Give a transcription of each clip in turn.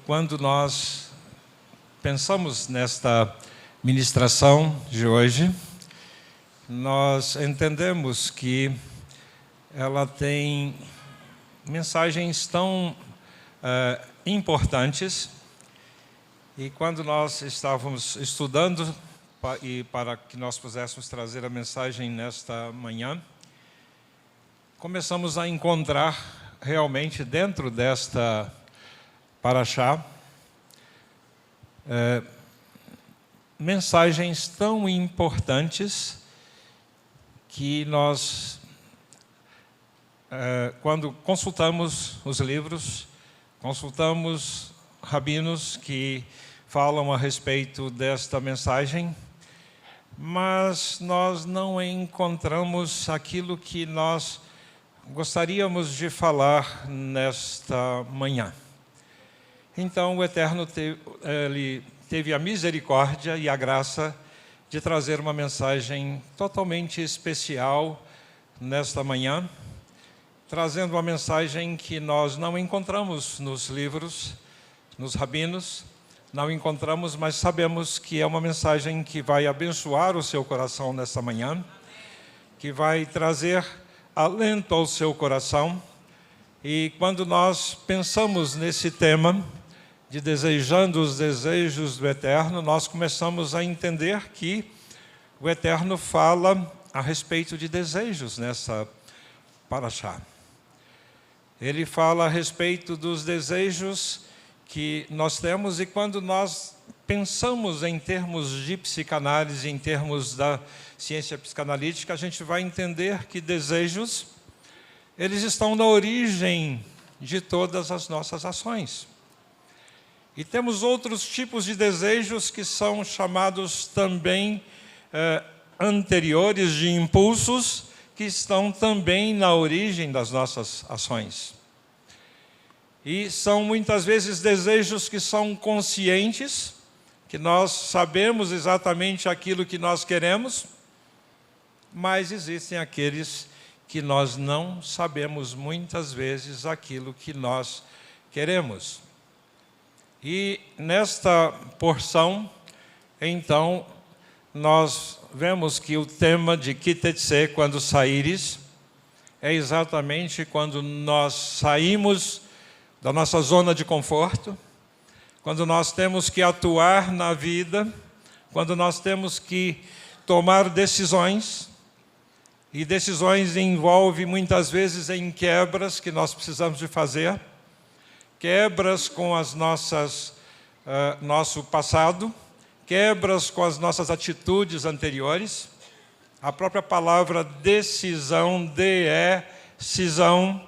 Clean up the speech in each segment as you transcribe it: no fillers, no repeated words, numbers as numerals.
Quando nós pensamos nesta ministração de hoje, nós entendemos que ela tem mensagens tão importantes, e quando nós estávamos estudando e para que nós pudéssemos trazer a mensagem nesta manhã, começamos a encontrar realmente dentro desta Parashá mensagens tão importantes que nós, quando consultamos os livros, consultamos rabinos que falam a respeito desta mensagem, mas nós não encontramos aquilo que nós gostaríamos de falar nesta manhã. Então, o Eterno teve a misericórdia e a graça de trazer uma mensagem totalmente especial nesta manhã, trazendo uma mensagem que nós não encontramos nos livros, nos rabinos, não encontramos, mas sabemos que é uma mensagem que vai abençoar o seu coração nesta manhã, que vai trazer alento ao seu coração. E quando nós pensamos nesse tema de desejando os desejos do Eterno, nós começamos a entender que o Eterno fala a respeito de desejos nessa Parashá. Ele fala a respeito dos desejos que nós temos, e quando nós pensamos em termos de psicanálise, em termos da ciência psicanalítica, a gente vai entender que desejos, eles estão na origem de todas as nossas ações. E temos outros tipos de desejos que são chamados também anteriores, de impulsos, que estão também na origem das nossas ações. E são muitas vezes desejos que são conscientes, que nós sabemos exatamente aquilo que nós queremos, mas existem aqueles que nós não sabemos muitas vezes aquilo que nós queremos. E nesta porção, então, nós vemos que o tema de Kitetse, quando saíres, é exatamente quando nós saímos da nossa zona de conforto, quando nós temos que atuar na vida, quando nós temos que tomar decisões, e decisões envolvem muitas vezes em quebras que nós precisamos de fazer, quebras com as nosso passado, quebras com as nossas atitudes anteriores. A própria palavra decisão, decisão,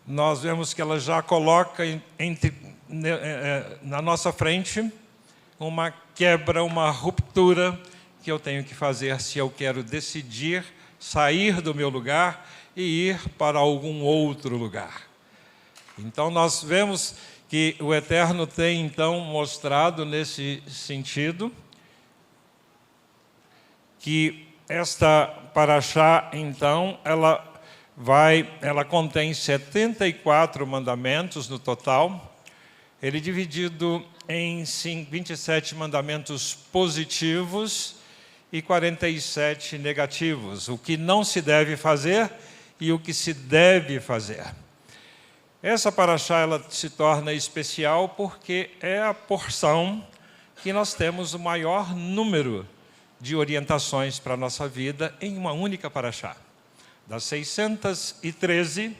nós vemos que ela já coloca na nossa frente uma quebra, uma ruptura que eu tenho que fazer se eu quero decidir sair do meu lugar e ir para algum outro lugar. Então, nós vemos que o Eterno tem, então, mostrado nesse sentido que esta Parashá, então, ela contém 74 mandamentos no total. Ele é dividido em 27 mandamentos positivos e 47 negativos, o que não se deve fazer e o que se deve fazer. Essa Parashá ela se torna especial porque é a porção que nós temos o maior número de orientações para a nossa vida em uma única Parashá. Das 613,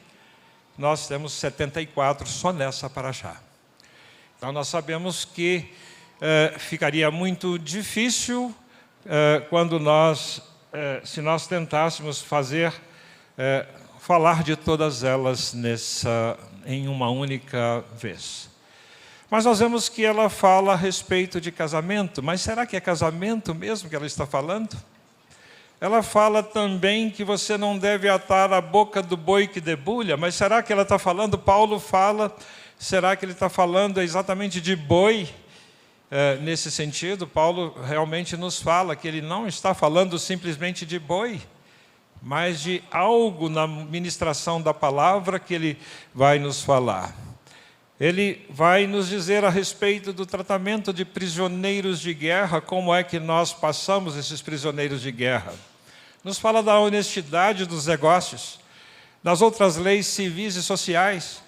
nós temos 74 só nessa Parashá. Então, nós sabemos que ficaria muito difícil quando se nós tentássemos falar de todas elas em uma única vez. Mas nós vemos que ela fala a respeito de casamento. Mas será que é casamento mesmo que ela está falando? Ela fala também que você não deve atar a boca do boi que debulha. Mas será que ela está falando? Paulo fala, será que ele está falando exatamente de boi? Nesse sentido, Paulo realmente nos fala que ele não está falando simplesmente de boi, mas de algo na ministração da palavra que ele vai nos falar. Ele vai nos dizer a respeito do tratamento de prisioneiros de guerra, como é que nós passamos esses prisioneiros de guerra. Nos fala da honestidade dos negócios, das outras leis civis e sociais.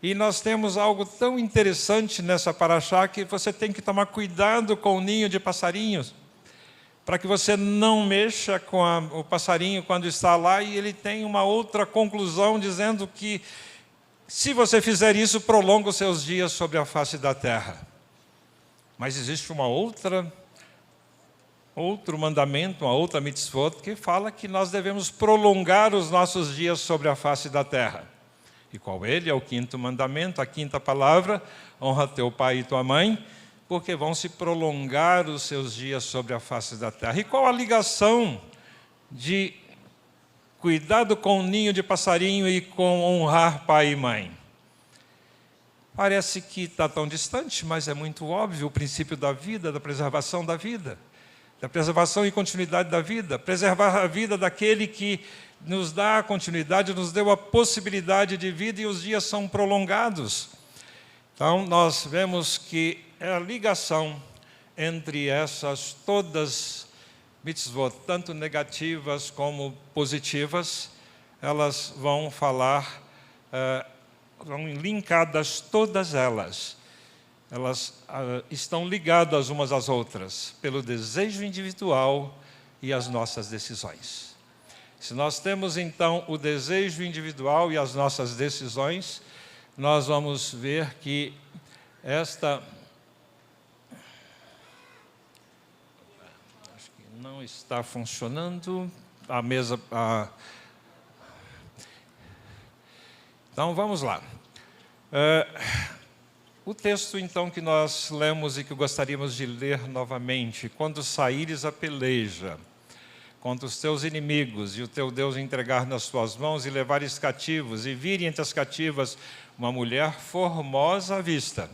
E nós temos algo tão interessante nessa paraxá que você tem que tomar cuidado com o ninho de passarinhos, para que você não mexa com o passarinho quando está lá, e ele tem uma outra conclusão dizendo que se você fizer isso, prolonga os seus dias sobre a face da terra. Mas existe outro mandamento, uma outra mitzvot, que fala que nós devemos prolongar os nossos dias sobre a face da terra. E qual ele? É o 5º mandamento, a 5ª palavra: honra teu pai e tua mãe, porque vão se prolongar os seus dias sobre a face da terra. E qual a ligação de cuidado com o ninho de passarinho e com honrar pai e mãe? Parece que está tão distante, mas é muito óbvio o princípio da vida, da preservação da vida, da preservação e continuidade da vida, preservar a vida daquele que nos dá a continuidade, nos deu a possibilidade de vida, e os dias são prolongados. Então, nós vemos que é a ligação entre essas todas mitzvot, tanto negativas como positivas, elas vão falar, vão linkadas todas elas. Elas estão ligadas umas às outras pelo desejo individual e as nossas decisões. Se nós temos, então, o desejo individual e as nossas decisões, nós vamos ver que esta... Acho que não está funcionando a mesa... Então, vamos lá. O texto, então, que nós lemos e que gostaríamos de ler novamente: quando saíres a peleja contra os teus inimigos e o teu Deus entregar nas tuas mãos e levares cativos, e virem entre as cativas uma mulher formosa à vista.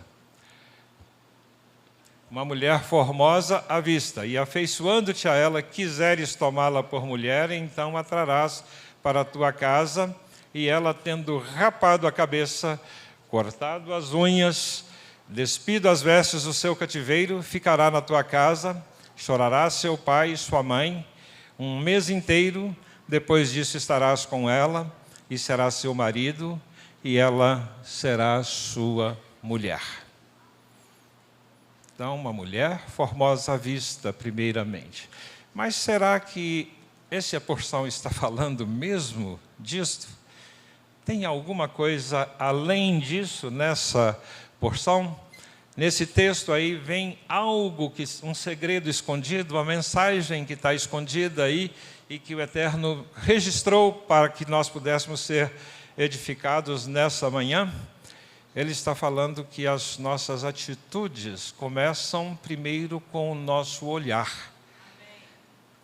Uma mulher formosa à vista, e afeiçoando-te a ela, quiseres tomá-la por mulher, então a trarás para a tua casa, e ela, tendo rapado a cabeça, cortado as unhas, despido as vestes do seu cativeiro, ficará na tua casa, chorará seu pai e sua mãe, 1 mês inteiro. Depois disso estarás com ela, e será seu marido, e ela será sua mulher. Então, uma mulher formosa à vista, primeiramente. Mas será que essa porção está falando mesmo disto? Tem alguma coisa além disso nessa porção? Nesse texto aí vem algo, um segredo escondido, uma mensagem que está escondida aí e que o Eterno registrou para que nós pudéssemos ser edificados nessa manhã. Ele está falando que as nossas atitudes começam primeiro com o nosso olhar.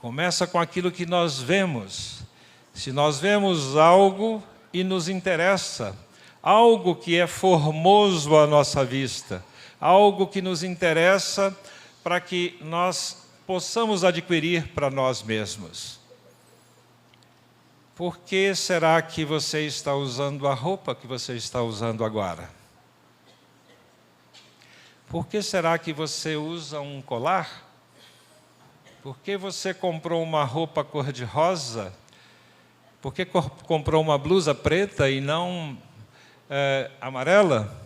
Começa com aquilo que nós vemos. Se nós vemos algo e nos interessa, algo que é formoso à nossa vista, algo que nos interessa para que nós possamos adquirir para nós mesmos. Por que será que você está usando a roupa que você está usando agora? Por que será que você usa um colar? Por que você comprou uma roupa cor-de-rosa? Por que comprou uma blusa preta e não amarela?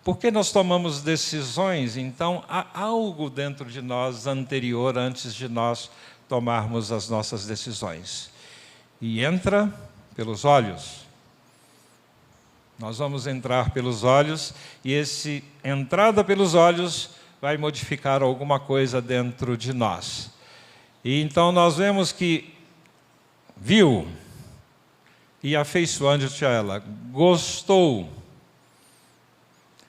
Por que nós tomamos decisões? Então, há algo dentro de nós anterior, antes de nós tomarmos as nossas decisões. E entra pelos olhos. Nós vamos entrar pelos olhos, e essa entrada pelos olhos vai modificar alguma coisa dentro de nós. E então nós vemos que viu, e afeiçoando-te a ela, gostou.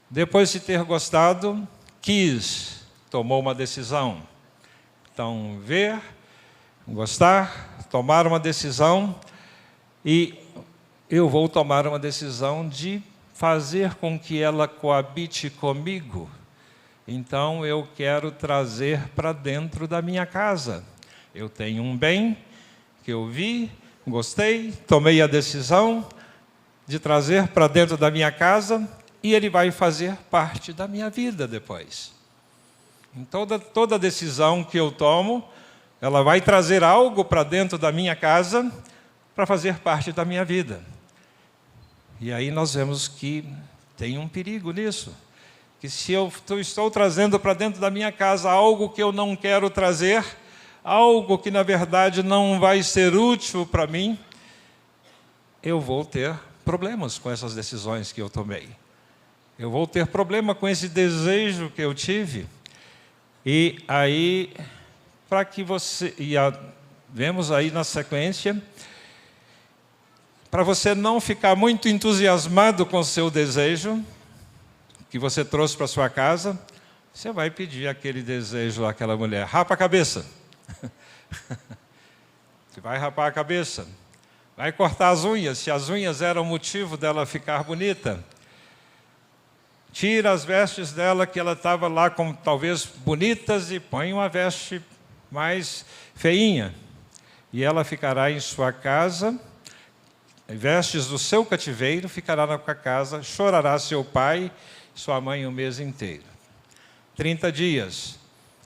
Depois de ter gostado, quis, tomou uma decisão. Então, ver, gostar, tomar uma decisão, e eu vou tomar uma decisão de fazer com que ela coabite comigo. Então, eu quero trazer para dentro da minha casa. Eu tenho um bem que eu vi, gostei, tomei a decisão de trazer para dentro da minha casa, e ele vai fazer parte da minha vida depois. Em toda decisão que eu tomo, ela vai trazer algo para dentro da minha casa para fazer parte da minha vida. E aí nós vemos que tem um perigo nisso. Que se eu estou trazendo para dentro da minha casa algo que eu não quero trazer, algo que na verdade não vai ser útil para mim, eu vou ter problemas com essas decisões que eu tomei. Eu vou ter problema com esse desejo que eu tive. E aí, para que você... vemos aí na sequência, para você não ficar muito entusiasmado com o seu desejo, que você trouxe para sua casa, você vai pedir aquele desejo àquela mulher: rapa a cabeça. Você vai rapar a cabeça. Vai cortar as unhas, se as unhas eram motivo dela ficar bonita. Tira as vestes dela, que ela estava lá com talvez bonitas, e põe uma veste mais feinha. E ela ficará em sua casa, vestes do seu cativeiro, ficará na sua casa, chorará seu pai e sua mãe o mês inteiro. 30 dias.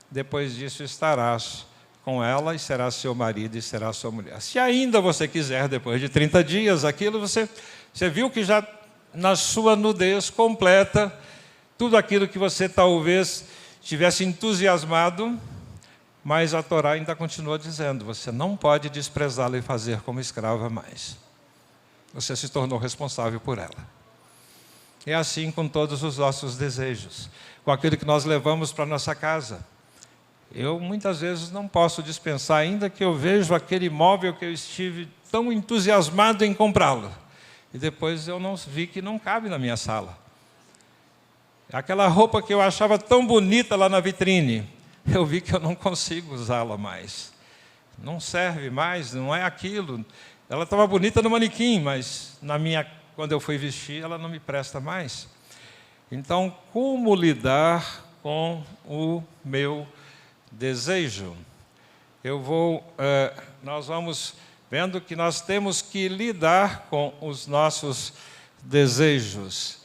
Depois disso estarás com ela, e será seu marido e será sua mulher. Se ainda você quiser, depois de 30 dias, aquilo você viu que já na sua nudez completa, tudo aquilo que você talvez tivesse entusiasmado, mas a Torá ainda continua dizendo: você não pode desprezá-la e fazer como escrava mais. Você se tornou responsável por ela. É assim com todos os nossos desejos, com aquilo que nós levamos para a nossa casa. Eu muitas vezes não posso dispensar, ainda que eu vejo aquele imóvel que eu estive tão entusiasmado em comprá-lo, e depois eu não vi que não cabe na minha sala. Aquela roupa que eu achava tão bonita lá na vitrine, eu vi que eu não consigo usá-la mais. Não serve mais, não é aquilo. Ela estava bonita no manequim, mas quando eu fui vestir, ela não me presta mais. Então, como lidar com o meu desejo? Nós vamos vendo que nós temos que lidar com os nossos desejos.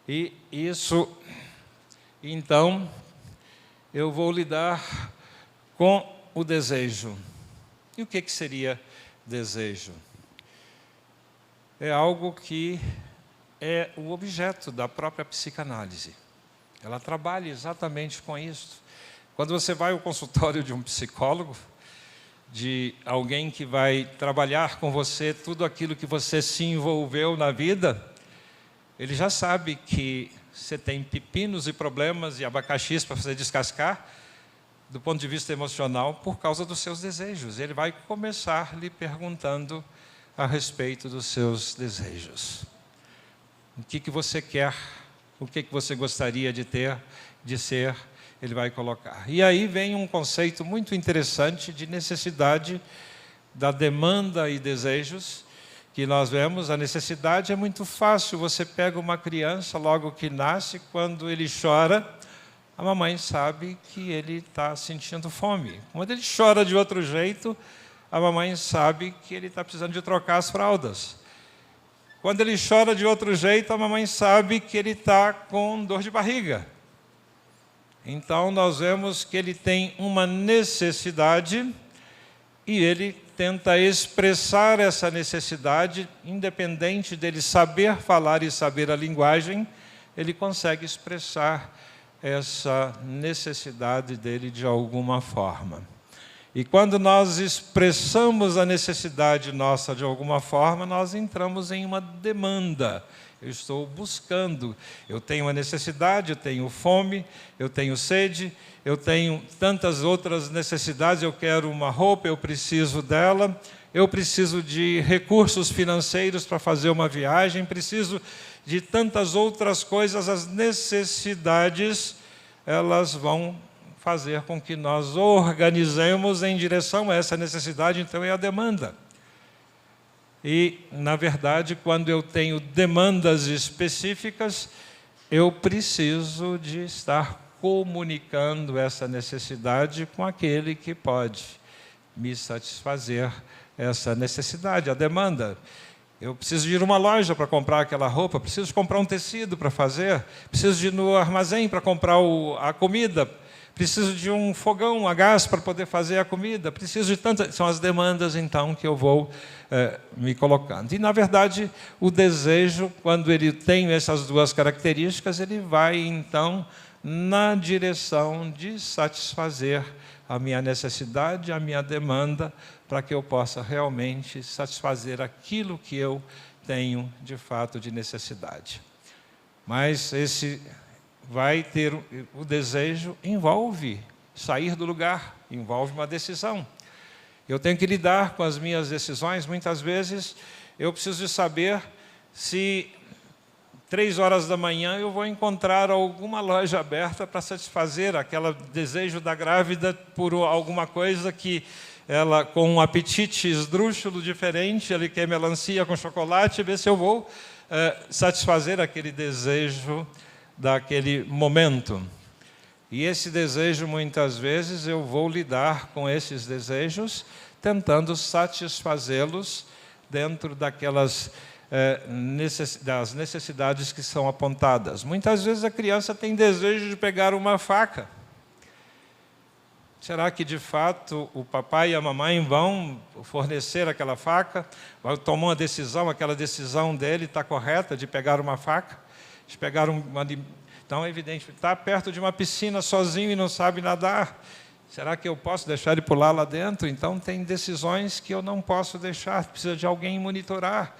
E isso, então, eu vou lidar com o desejo. E o que seria desejo? É algo que é o objeto da própria psicanálise. Ela trabalha exatamente com isso. Quando você vai ao consultório de um psicólogo, de alguém que vai trabalhar com você tudo aquilo que você se envolveu na vida, ele já sabe que você tem pepinos e problemas e abacaxis para você descascar, do ponto de vista emocional, por causa dos seus desejos. Ele vai começar lhe perguntando a respeito dos seus desejos. O que você quer, o que você gostaria de ter, de ser, ele vai colocar. E aí vem um conceito muito interessante de necessidade, da demanda e desejos, que nós vemos. A necessidade é muito fácil. Você pega uma criança, logo que nasce, quando ele chora, a mamãe sabe que ele está sentindo fome. Quando ele chora de outro jeito, a mamãe sabe que ele está precisando de trocar as fraldas. Quando ele chora de outro jeito, a mamãe sabe que ele está com dor de barriga. Então, nós vemos que ele tem uma necessidade e ele tenta expressar essa necessidade, independente dele saber falar e saber a linguagem, ele consegue expressar essa necessidade dele de alguma forma. E quando nós expressamos a necessidade nossa de alguma forma, nós entramos em uma demanda. Eu estou buscando, eu tenho uma necessidade, eu tenho fome, eu tenho sede, eu tenho tantas outras necessidades, eu quero uma roupa, eu preciso dela, eu preciso de recursos financeiros para fazer uma viagem, preciso de tantas outras coisas. As necessidades, elas vão fazer com que nós organizemos em direção a essa necessidade, então é a demanda. E, na verdade, quando eu tenho demandas específicas, eu preciso de estar comunicando essa necessidade com aquele que pode me satisfazer essa necessidade, a demanda. Eu preciso de ir a uma loja para comprar aquela roupa, preciso comprar um tecido para fazer, preciso de ir no armazém para comprar a comida, preciso de um fogão a gás para poder fazer a comida, preciso de tantas... São as demandas, então, que eu vou me colocando. E, na verdade, o desejo, quando ele tem essas duas características, ele vai, então, na direção de satisfazer a minha necessidade, a minha demanda, para que eu possa realmente satisfazer aquilo que eu tenho, de fato, de necessidade. Mas esse vai ter... O desejo envolve sair do lugar, envolve uma decisão. Eu tenho que lidar com as minhas decisões. Muitas vezes, eu preciso de saber se 3 horas da manhã eu vou encontrar alguma loja aberta para satisfazer aquele desejo da grávida por alguma coisa que ela, com um apetite esdrúxulo diferente, ele quer melancia com chocolate, ver se eu vou satisfazer aquele desejo daquele momento. E esse desejo, muitas vezes, eu vou lidar com esses desejos, tentando satisfazê-los dentro daquelas das necessidades que são apontadas. Muitas vezes a criança tem desejo de pegar uma faca. Será que, de fato, o papai e a mamãe vão fornecer aquela faca? Vai tomar uma decisão, aquela decisão dele está correta de pegar uma faca? De pegar Então, é evidente, está perto de uma piscina sozinho e não sabe nadar. Será que eu posso deixar ele pular lá dentro? Então, tem decisões que eu não posso deixar, precisa de alguém monitorar.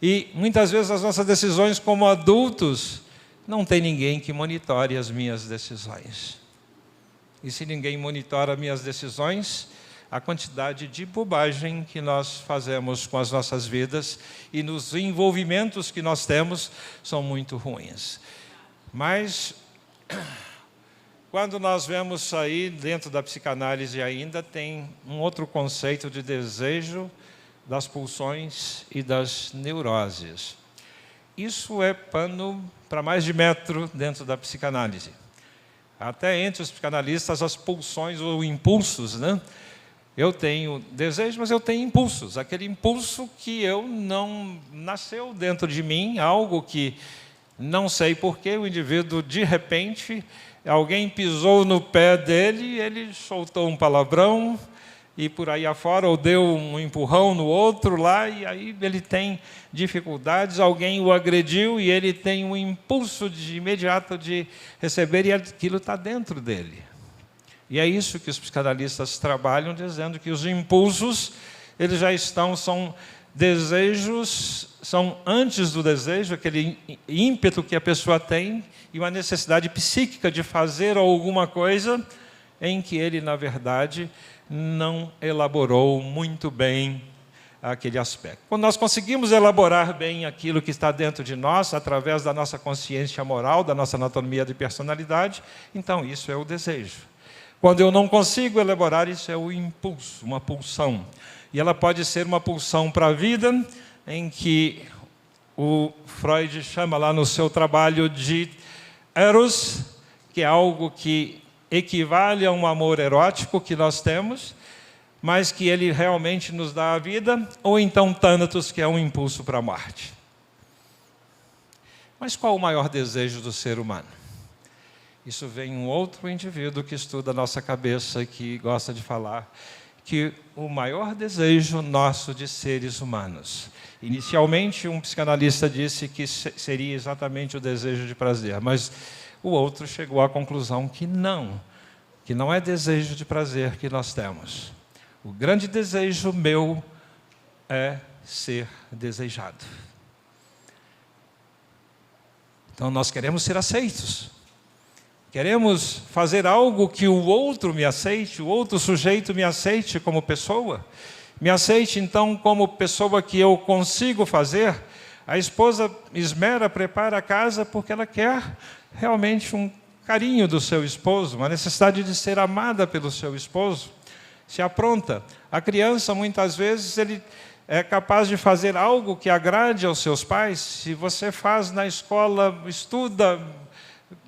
E, muitas vezes, as nossas decisões como adultos, não tem ninguém que monitore as minhas decisões. E se ninguém monitora minhas decisões, a quantidade de bobagem que nós fazemos com as nossas vidas e nos envolvimentos que nós temos são muito ruins. Mas, quando nós vemos sair dentro da psicanálise ainda, tem um outro conceito de desejo, das pulsões e das neuroses. Isso é pano para mais de metro dentro da psicanálise. Até entre os psicanalistas, as pulsões ou impulsos, né? Eu tenho desejo, mas eu tenho impulsos. Aquele impulso que eu não nasceu dentro de mim, algo que não sei porquê, o indivíduo, de repente, alguém pisou no pé dele, ele soltou um palavrão, e por aí afora, ou deu um empurrão no outro lá, e aí ele tem dificuldades, alguém o agrediu, e ele tem um impulso imediato de receber, e aquilo está dentro dele. E é isso que os psicanalistas trabalham, dizendo que os impulsos, eles já são desejos, são antes do desejo, aquele ímpeto que a pessoa tem, e uma necessidade psíquica de fazer alguma coisa, em que ele, na verdade, não elaborou muito bem aquele aspecto. Quando nós conseguimos elaborar bem aquilo que está dentro de nós, através da nossa consciência moral, da nossa anatomia de personalidade, então isso é o desejo. Quando eu não consigo elaborar, isso é o impulso, uma pulsão. E ela pode ser uma pulsão para a vida, em que o Freud chama lá no seu trabalho de eros, que é algo que equivale a um amor erótico que nós temos, mas que ele realmente nos dá a vida, ou então Thanatos, que é um impulso para a morte. Mas qual o maior desejo do ser humano? Isso vem um outro indivíduo que estuda a nossa cabeça e que gosta de falar que o maior desejo nosso de seres humanos. Inicialmente, um psicanalista disse que seria exatamente o desejo de prazer, mas o outro chegou à conclusão que não é desejo de prazer que nós temos. O grande desejo meu é ser desejado. Então, nós queremos ser aceitos. Queremos fazer algo que o outro me aceite, o outro sujeito me aceite como pessoa. Me aceite, então, como pessoa que eu consigo fazer. A esposa esmera, prepara a casa porque ela quer realmente um carinho do seu esposo, uma necessidade de ser amada pelo seu esposo. Se apronta. A criança, muitas vezes, ele é capaz de fazer algo que agrade aos seus pais. Se você faz na escola, estuda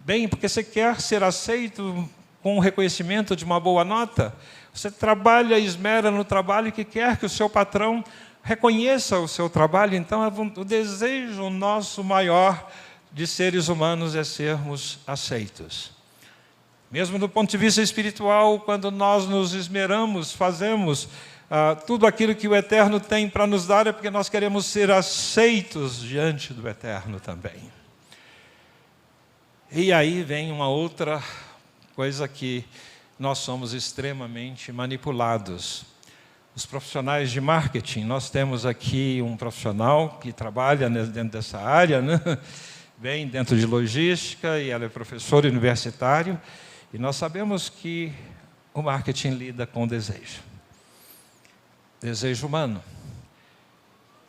bem, porque você quer ser aceito com o reconhecimento de uma boa nota, você trabalha, esmera no trabalho que quer que o seu patrão reconheça o seu trabalho. Então, o desejo nosso maior de seres humanos é sermos aceitos. Mesmo do ponto de vista espiritual, quando nós nos esmeramos, fazemos tudo aquilo que o Eterno tem para nos dar, é porque nós queremos ser aceitos diante do Eterno também. E aí vem uma outra coisa que nós somos extremamente manipulados. Os profissionais de marketing, nós temos aqui um profissional que trabalha dentro dessa área, né? Bem dentro de logística, e ela é professora universitário, e nós sabemos que o marketing lida com desejo humano.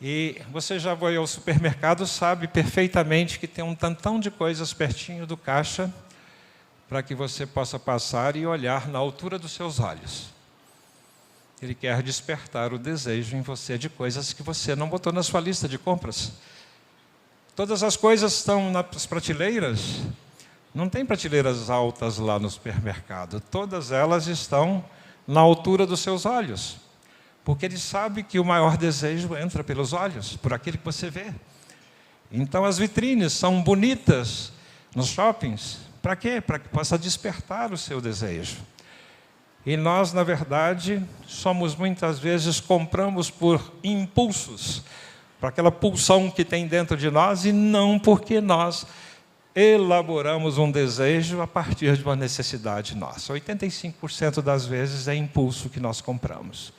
E você já foi ao supermercado, sabe perfeitamente que tem um tantão de coisas pertinho do caixa para que você possa passar e olhar na altura dos seus olhos. Ele quer despertar o desejo em você de coisas que você não botou na sua lista de compras. Todas as coisas estão nas prateleiras. Não tem prateleiras altas lá no supermercado. Todas elas estão na altura dos seus olhos. Porque ele sabe que o maior desejo entra pelos olhos, por aquilo que você vê. Então as vitrines são bonitas nos shoppings. Para quê? Para que possa despertar o seu desejo. E nós, na verdade, muitas vezes compramos por impulsos, para aquela pulsão que tem dentro de nós, e não porque nós elaboramos um desejo a partir de uma necessidade nossa. 85% das vezes é impulso que nós compramos.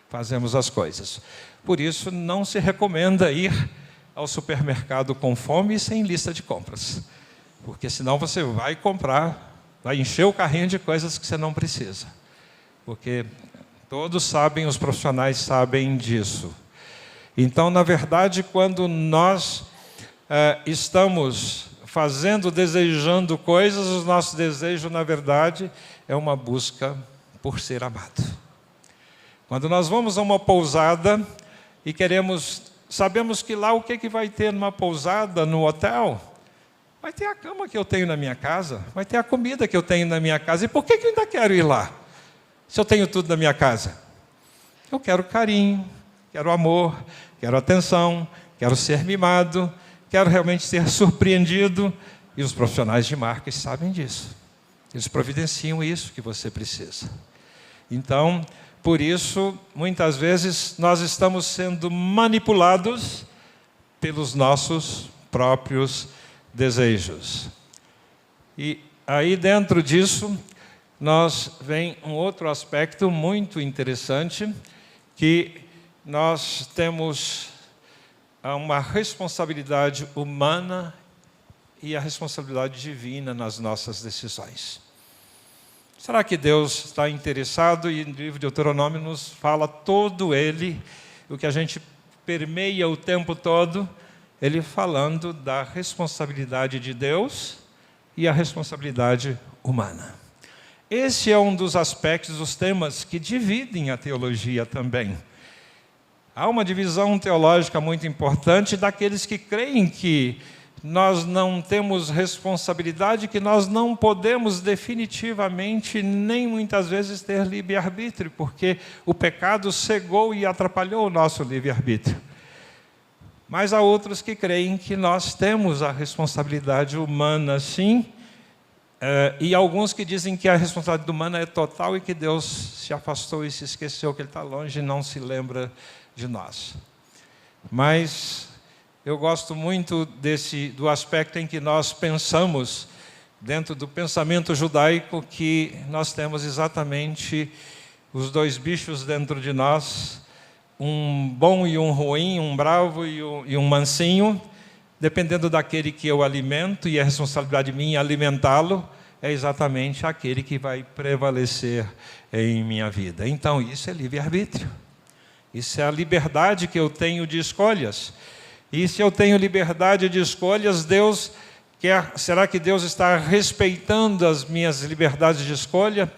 Fazemos as coisas. Por isso, não se recomenda ir ao supermercado com fome e sem lista de compras. Porque senão você vai comprar, vai encher o carrinho de coisas que você não precisa. Porque todos sabem, os profissionais sabem disso. Então, na verdade, quando nós estamos desejando coisas, o nosso desejo, na verdade, é uma busca por ser amado. Quando nós vamos a uma pousada e sabemos que lá o que vai ter numa pousada, no hotel? Vai ter a cama que eu tenho na minha casa, vai ter a comida que eu tenho na minha casa. E por que eu ainda quero ir lá, se eu tenho tudo na minha casa? Eu quero carinho, quero amor, quero atenção, quero ser mimado, quero realmente ser surpreendido. E os profissionais de marketing sabem disso. Eles providenciam isso que você precisa. Então, por isso, muitas vezes, nós estamos sendo manipulados pelos nossos próprios desejos. E aí, dentro disso, vem um outro aspecto muito interessante, que nós temos uma responsabilidade humana e a responsabilidade divina nas nossas decisões. Será que Deus está interessado? E no livro de Deuteronômio nos fala todo ele, o que a gente permeia o tempo todo, ele falando da responsabilidade de Deus e a responsabilidade humana. Esse é um dos aspectos, dos temas que dividem a teologia também. Há uma divisão teológica muito importante daqueles que creem que nós não temos responsabilidade, que nós não podemos definitivamente, nem muitas vezes, ter livre-arbítrio, porque o pecado cegou e atrapalhou o nosso livre-arbítrio. Mas há outros que creem que nós temos a responsabilidade humana, sim, e alguns que dizem que a responsabilidade humana é total e que Deus se afastou e se esqueceu, que Ele está longe e não se lembra de nós. Mas eu gosto muito do aspecto em que nós pensamos, dentro do pensamento judaico, que nós temos exatamente os dois bichos dentro de nós, um bom e um ruim, um bravo e um mansinho, dependendo daquele que eu alimento, e a responsabilidade minha alimentá-lo, é exatamente aquele que vai prevalecer em minha vida. Então, isso é livre-arbítrio. Isso é a liberdade que eu tenho de escolhas. E se eu tenho liberdade de escolhas, será que Deus está respeitando as minhas liberdades de escolha?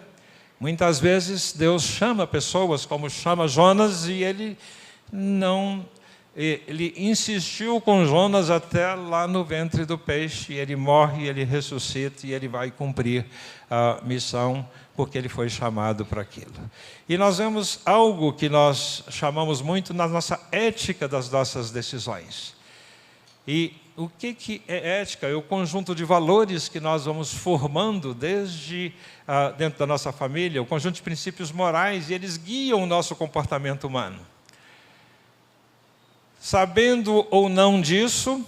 Muitas vezes Deus chama pessoas, como chama Jonas, e Ele não ele insistiu com Jonas até lá no ventre do peixe, e ele morre, ele ressuscita, e ele vai cumprir a missão, porque ele foi chamado para aquilo. E nós vemos algo que nós chamamos muito na nossa ética das nossas decisões. E o que é ética? É o conjunto de valores que nós vamos formando desde dentro da nossa família, o conjunto de princípios morais, e eles guiam o nosso comportamento humano. Sabendo ou não disso,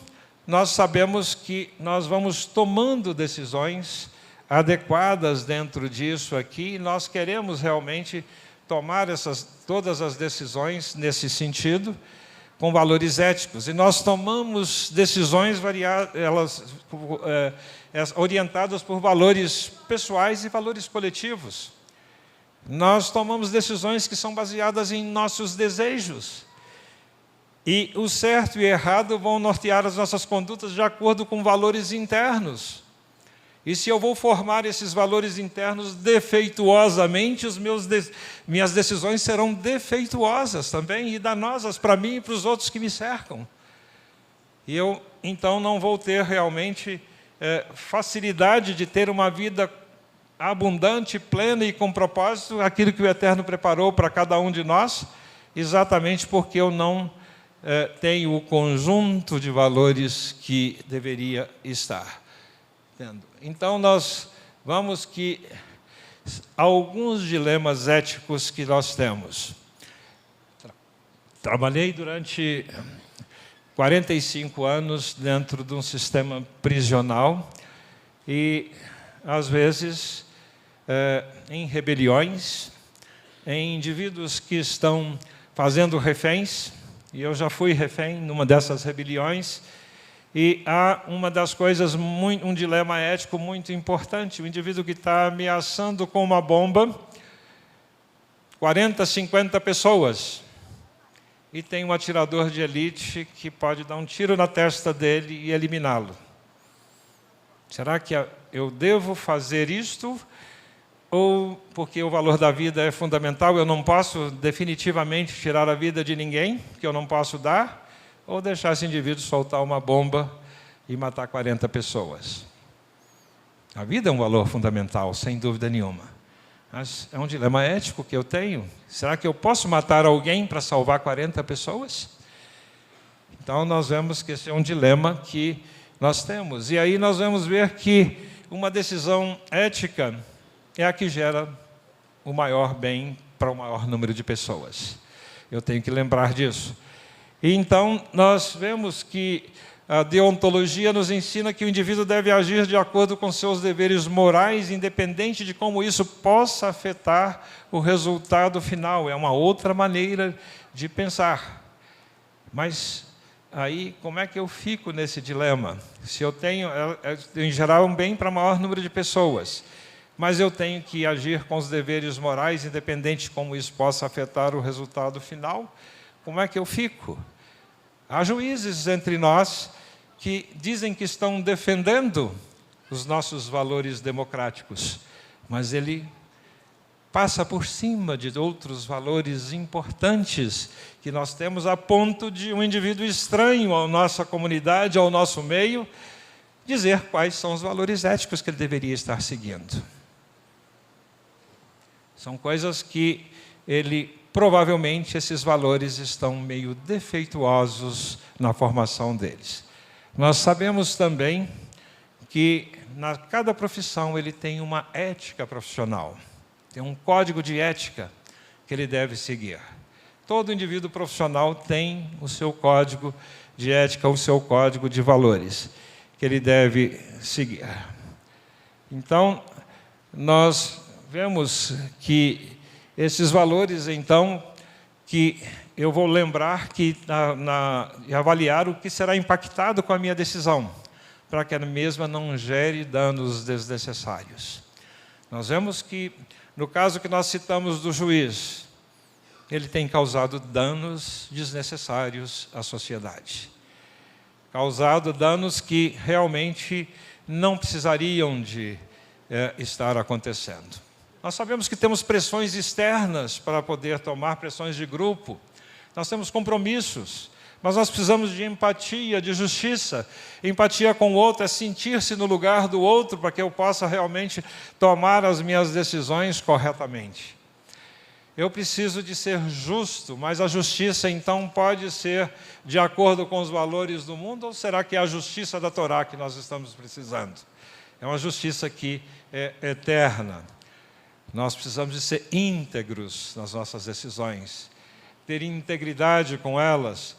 nós sabemos que nós vamos tomando decisões adequadas dentro disso aqui, e nós queremos realmente tomar todas as decisões nesse sentido, com valores éticos. E nós tomamos decisões orientadas por valores pessoais e valores coletivos. Nós tomamos decisões que são baseadas em nossos desejos. E o certo e errado vão nortear as nossas condutas de acordo com valores internos. E se eu vou formar esses valores internos defeituosamente, minhas decisões serão defeituosas também e danosas para mim e para os outros que me cercam. E eu, então, não vou ter realmente facilidade de ter uma vida abundante, plena e com propósito, aquilo que o Eterno preparou para cada um de nós, exatamente porque eu não tenho o conjunto de valores que deveria estar tendo. Então, nós vamos que alguns dilemas éticos que nós temos. Trabalhei durante 45 anos dentro de um sistema prisional e, às vezes, em rebeliões, em indivíduos que estão fazendo reféns, e eu já fui refém numa dessas rebeliões, e há uma das coisas, um dilema ético muito importante, o indivíduo que está ameaçando com uma bomba 40, 50 pessoas, e tem um atirador de elite que pode dar um tiro na testa dele e eliminá-lo. Será que eu devo fazer isto? Ou porque o valor da vida é fundamental, eu não posso definitivamente tirar a vida de ninguém, que eu não posso dar, ou deixar esse indivíduo soltar uma bomba e matar 40 pessoas? A vida é um valor fundamental, sem dúvida nenhuma. Mas é um dilema ético que eu tenho. Será que eu posso matar alguém para salvar 40 pessoas? Então, nós vemos que esse é um dilema que nós temos. E aí nós vamos ver que uma decisão ética é a que gera o maior bem para o maior número de pessoas. Eu tenho que lembrar disso. E então, nós vemos que a deontologia nos ensina que o indivíduo deve agir de acordo com seus deveres morais, independente de como isso possa afetar o resultado final. É uma outra maneira de pensar. Mas aí, como é que eu fico nesse dilema? Se eu tenho, em geral, um bem para o maior número de pessoas, mas eu tenho que agir com os deveres morais, independente de como isso possa afetar o resultado final, como é que eu fico? Há juízes entre nós que dizem que estão defendendo os nossos valores democráticos, mas ele passa por cima de outros valores importantes que nós temos, a ponto de um indivíduo estranho à nossa comunidade, ao nosso meio, dizer quais são os valores éticos que ele deveria estar seguindo. São coisas que provavelmente esses valores estão meio defeituosos na formação deles. Nós sabemos também que cada profissão ele tem uma ética profissional, tem um código de ética que ele deve seguir. Todo indivíduo profissional tem o seu código de ética, o seu código de valores que ele deve seguir. Então, nós vemos que esses valores, então, que eu vou lembrar que e avaliar o que será impactado com a minha decisão, para que a mesma não gere danos desnecessários. Nós vemos que, no caso que nós citamos do juiz, ele tem causado danos desnecessários à sociedade. Causado danos que realmente não precisariam de estar acontecendo. Nós sabemos que temos pressões externas para poder tomar pressões de grupo. Nós temos compromissos Mas nós precisamos de empatia, de justiça. Empatia com o outro é sentir-se no lugar do outro para que eu possa realmente tomar as minhas decisões corretamente. Eu preciso de ser justo, mas a justiça então pode ser de acordo com os valores do mundo, ou será que é a justiça da Torá que nós estamos precisando? É uma justiça que é eterna. Nós precisamos de ser íntegros nas nossas decisões, ter integridade com elas.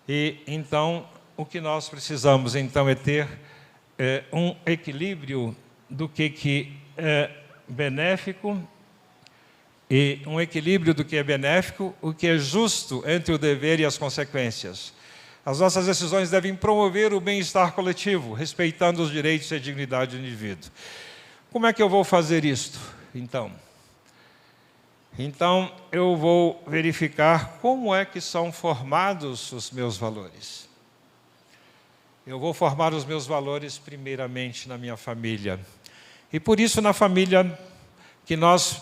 E então, o que nós precisamos então é ter um equilíbrio do que é benéfico, e um equilíbrio do que é benéfico, o que é justo entre o dever e as consequências. As nossas decisões devem promover o bem-estar coletivo, respeitando os direitos e a dignidade do indivíduo. Como é que eu vou fazer isto, então? Então, eu vou verificar como é que são formados os meus valores. Eu vou formar os meus valores primeiramente na minha família. E por isso, na família que nós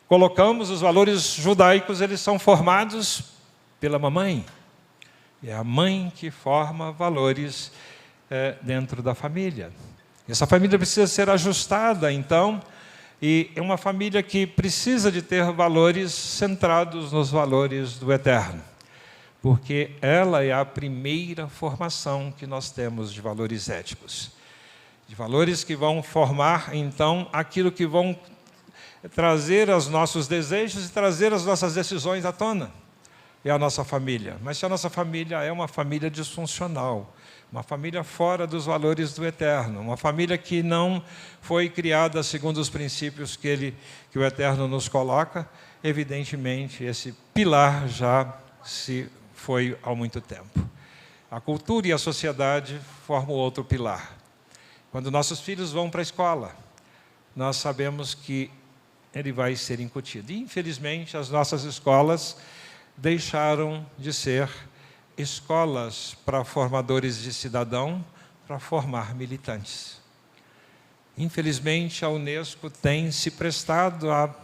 colocamos os valores judaicos, eles são formados pela mamãe. É a mãe que forma valores dentro da família. Essa família precisa ser ajustada, então, e é uma família que precisa de ter valores centrados nos valores do eterno, porque ela é a primeira formação que nós temos de valores éticos, de valores que vão formar, então, aquilo que vão trazer os nossos desejos e trazer as nossas decisões à tona. É a nossa família. Mas se a nossa família é uma família disfuncional, uma família fora dos valores do eterno, uma família que não foi criada segundo os princípios que o eterno nos coloca, evidentemente esse pilar já se foi há muito tempo. A cultura e a sociedade formam outro pilar. Quando nossos filhos vão para a escola, nós sabemos que ele vai ser incutido. E, infelizmente, as nossas escolas deixaram de ser escolas para formadores de cidadão, para formar militantes. Infelizmente, a Unesco tem se prestado a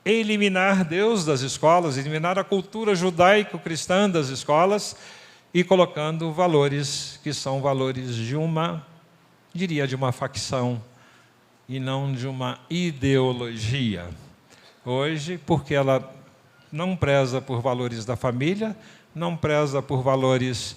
eliminar Deus das escolas, eliminar a cultura judaico-cristã das escolas e colocando valores que são valores de de uma facção e não de uma ideologia. Hoje, porque ela não preza por valores da família, não preza por valores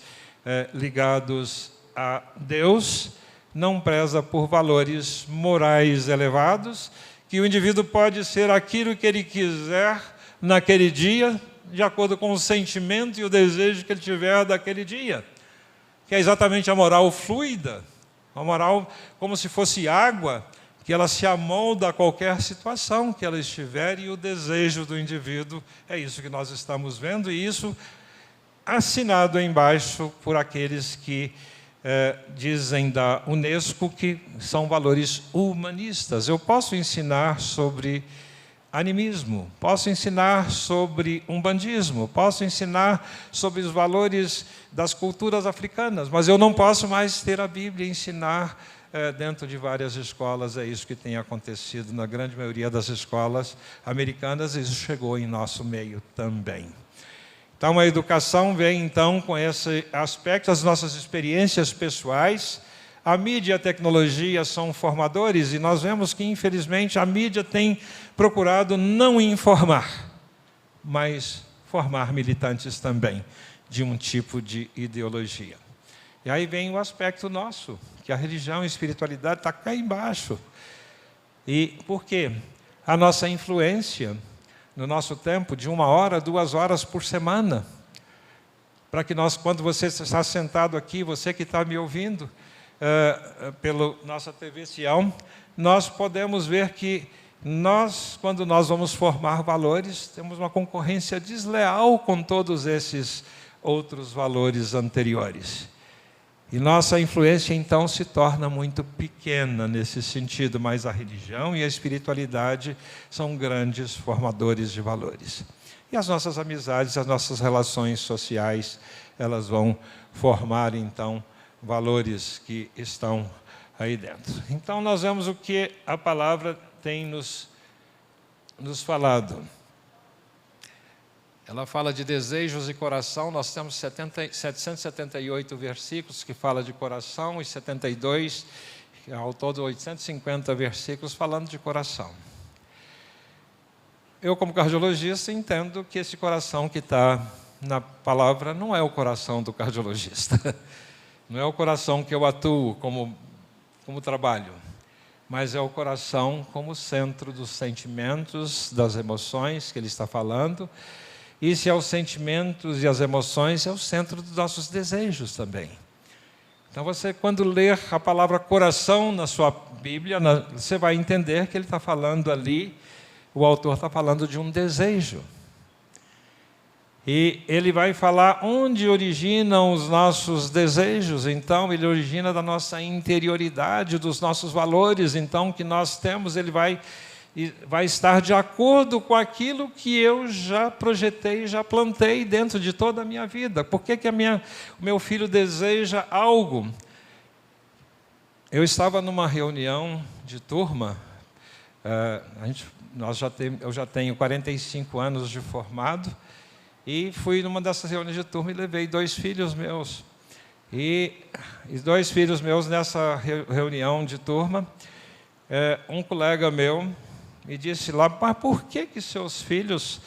ligados a Deus, não preza por valores morais elevados, que o indivíduo pode ser aquilo que ele quiser naquele dia, de acordo com o sentimento e o desejo que ele tiver daquele dia, que é exatamente a moral fluida, a moral como se fosse água, que ela se amolda a qualquer situação que ela estiver, e o desejo do indivíduo é isso que nós estamos vendo, e isso assinado embaixo por aqueles que dizem da Unesco que são valores humanistas. Eu posso ensinar sobre animismo, posso ensinar sobre umbandismo, posso ensinar sobre os valores das culturas africanas, mas eu não posso mais ter a Bíblia e ensinar dentro de várias escolas. É isso que tem acontecido na grande maioria das escolas americanas, e isso chegou em nosso meio também. Então, a educação vem, então, com esse aspecto, as nossas experiências pessoais. A mídia e a tecnologia são formadores, e nós vemos que, infelizmente, a mídia tem procurado não informar, mas formar militantes também, de um tipo de ideologia. E aí vem o aspecto nosso, que a religião e a espiritualidade está cá embaixo. E por quê? A nossa influência no nosso tempo, de 1 hora, 2 horas por semana, para que nós, quando você está sentado aqui, você que está me ouvindo, pela nossa TV Sião, nós podemos ver que nós, quando nós vamos formar valores, temos uma concorrência desleal com todos esses outros valores anteriores. E nossa influência, então, se torna muito pequena nesse sentido, mas a religião e a espiritualidade são grandes formadores de valores. E as nossas amizades, as nossas relações sociais, elas vão formar, então, valores que estão aí dentro. Então, nós vemos o que a palavra tem nos falado. Ela fala de desejos e coração. Nós temos 778 versículos que falam de coração e 72, ao todo 850 versículos falando de coração. Eu, como cardiologista, entendo que esse coração que está na palavra não é o coração do cardiologista. Não é o coração que eu atuo como trabalho, mas é o coração como centro dos sentimentos, das emoções que ele está falando. E se é os sentimentos e as emoções, é o centro dos nossos desejos também. Então, você, quando ler a palavra coração na sua Bíblia, você vai entender que ele está falando ali, o autor está falando de um desejo. E ele vai falar onde originam os nossos desejos. Então, ele origina da nossa interioridade, dos nossos valores. Então, que nós temos, ele vai estar de acordo com aquilo que eu já projetei, já plantei dentro de toda a minha vida. Por que o meu filho deseja algo? Eu estava numa reunião de turma, eu já tenho 45 anos de formado, e fui numa dessas reuniões de turma e levei 2 filhos meus. E 2 filhos meus nessa reunião de turma, um colega meu me disse lá: mas por que seus filhos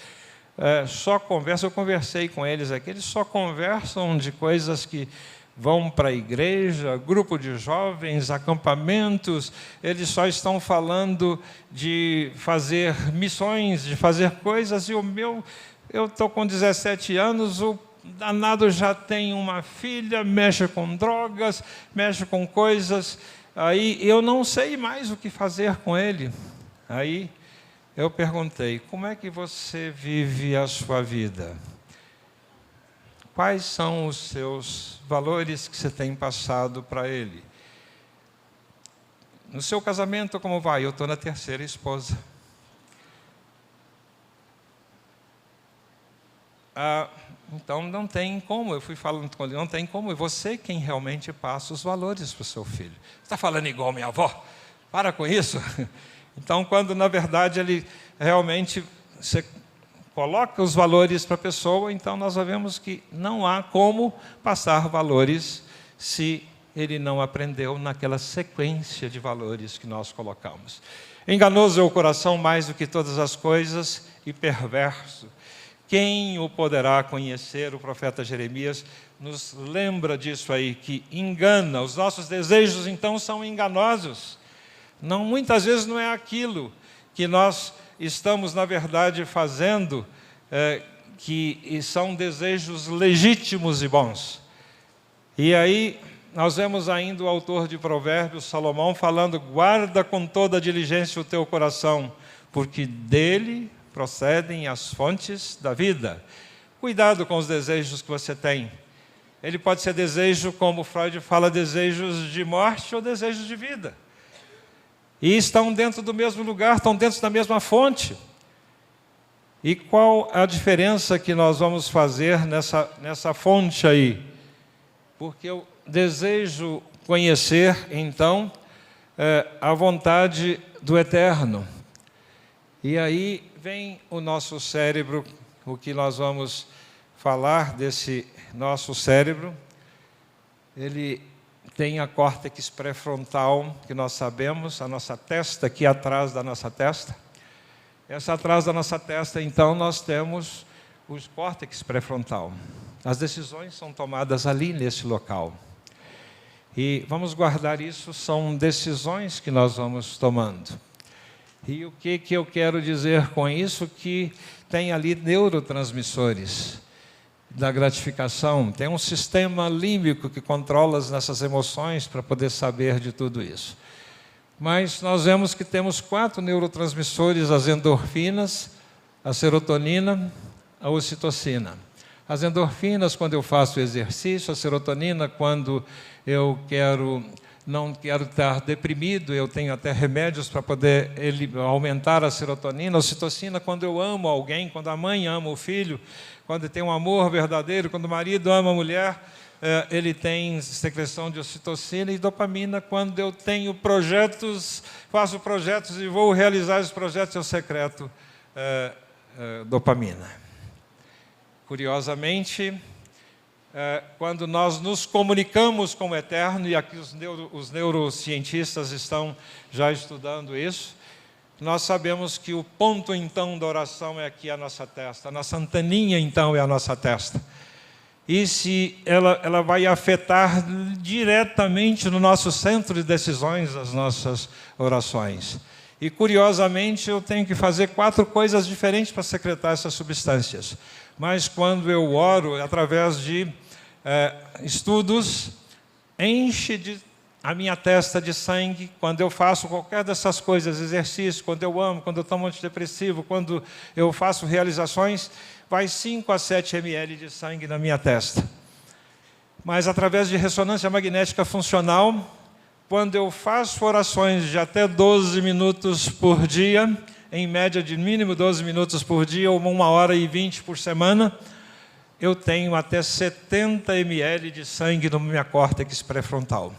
só conversam? Eu conversei com eles aqui, eles só conversam de coisas que vão para a igreja, grupo de jovens, acampamentos, eles só estão falando de fazer missões, de fazer coisas, e eu estou com 17 anos, o danado já tem uma filha, mexe com drogas, mexe com coisas, aí eu não sei mais o que fazer com ele. Aí eu perguntei: como é que você vive a sua vida? Quais são os seus valores que você tem passado para ele? No seu casamento, como vai? Eu estou na 3ª esposa. Então não tem como, eu fui falando com ele, não tem como, é você quem realmente passa os valores para o seu filho. Você está falando igual minha avó? Para com isso. Então, quando na verdade ele realmente, você coloca os valores para a pessoa, então nós sabemos que não há como passar valores se ele não aprendeu naquela sequência de valores que nós colocamos. Enganoso é o coração mais do que todas as coisas e perverso. Quem o poderá conhecer? O profeta Jeremias nos lembra disso aí, que engana. Os nossos desejos, então, são enganosos. Muitas vezes não é aquilo que nós estamos, na verdade, fazendo, que são desejos legítimos e bons. E aí, nós vemos ainda o autor de Provérbios, Salomão, falando: guarda com toda a diligência o teu coração, porque dele procedem as fontes da vida. Cuidado com os desejos que você tem. Ele pode ser desejo, como Freud fala, desejos de morte ou desejos de vida. E estão dentro do mesmo lugar, estão dentro da mesma fonte. E qual a diferença que nós vamos fazer nessa fonte aí? Porque eu desejo conhecer, então, a vontade do Eterno. E aí vem o nosso cérebro, o que nós vamos falar desse nosso cérebro. Ele tem a córtex pré-frontal, que nós sabemos, a nossa testa, aqui atrás da nossa testa. Essa atrás da nossa testa, então, nós temos o córtex pré-frontal. As decisões são tomadas ali, nesse local. E vamos guardar isso, são decisões que nós vamos tomando. E o que eu quero dizer com isso? Que tem ali neurotransmissores da gratificação, tem um sistema límbico que controla essas emoções para poder saber de tudo isso. Mas nós vemos que temos 4 neurotransmissores: as endorfinas, a serotonina, a ocitocina. As endorfinas, quando eu faço exercício; a serotonina, quando eu não quero estar deprimido, eu tenho até remédios para poder aumentar a serotonina. A ocitocina, quando eu amo alguém, quando a mãe ama o filho, quando tem um amor verdadeiro, quando o marido ama a mulher, ele tem secreção de ocitocina. E dopamina, quando eu tenho projetos, faço projetos e vou realizar os projetos, eu secreto dopamina. Curiosamente, quando nós nos comunicamos com o Eterno, e aqui os neurocientistas estão já estudando isso, nós sabemos que o ponto, então, da oração é aqui a nossa testa. A nossa anteninha, então, é a nossa testa. E se ela vai afetar diretamente no nosso centro de decisões as nossas orações. E, curiosamente, eu tenho que fazer 4 coisas diferentes para secretar essas substâncias. Mas, quando eu oro, através de estudos, enche a minha testa de sangue. Quando eu faço qualquer dessas coisas, exercício, quando eu amo, quando eu tomo antidepressivo, quando eu faço realizações, vai 5 a 7 ml de sangue na minha testa. Mas, através de ressonância magnética funcional, quando eu faço orações de até 12 minutos por dia, em média de mínimo 12 minutos por dia, ou 1h20 por semana, eu tenho até 70 ml de sangue no meu córtex pré-frontal.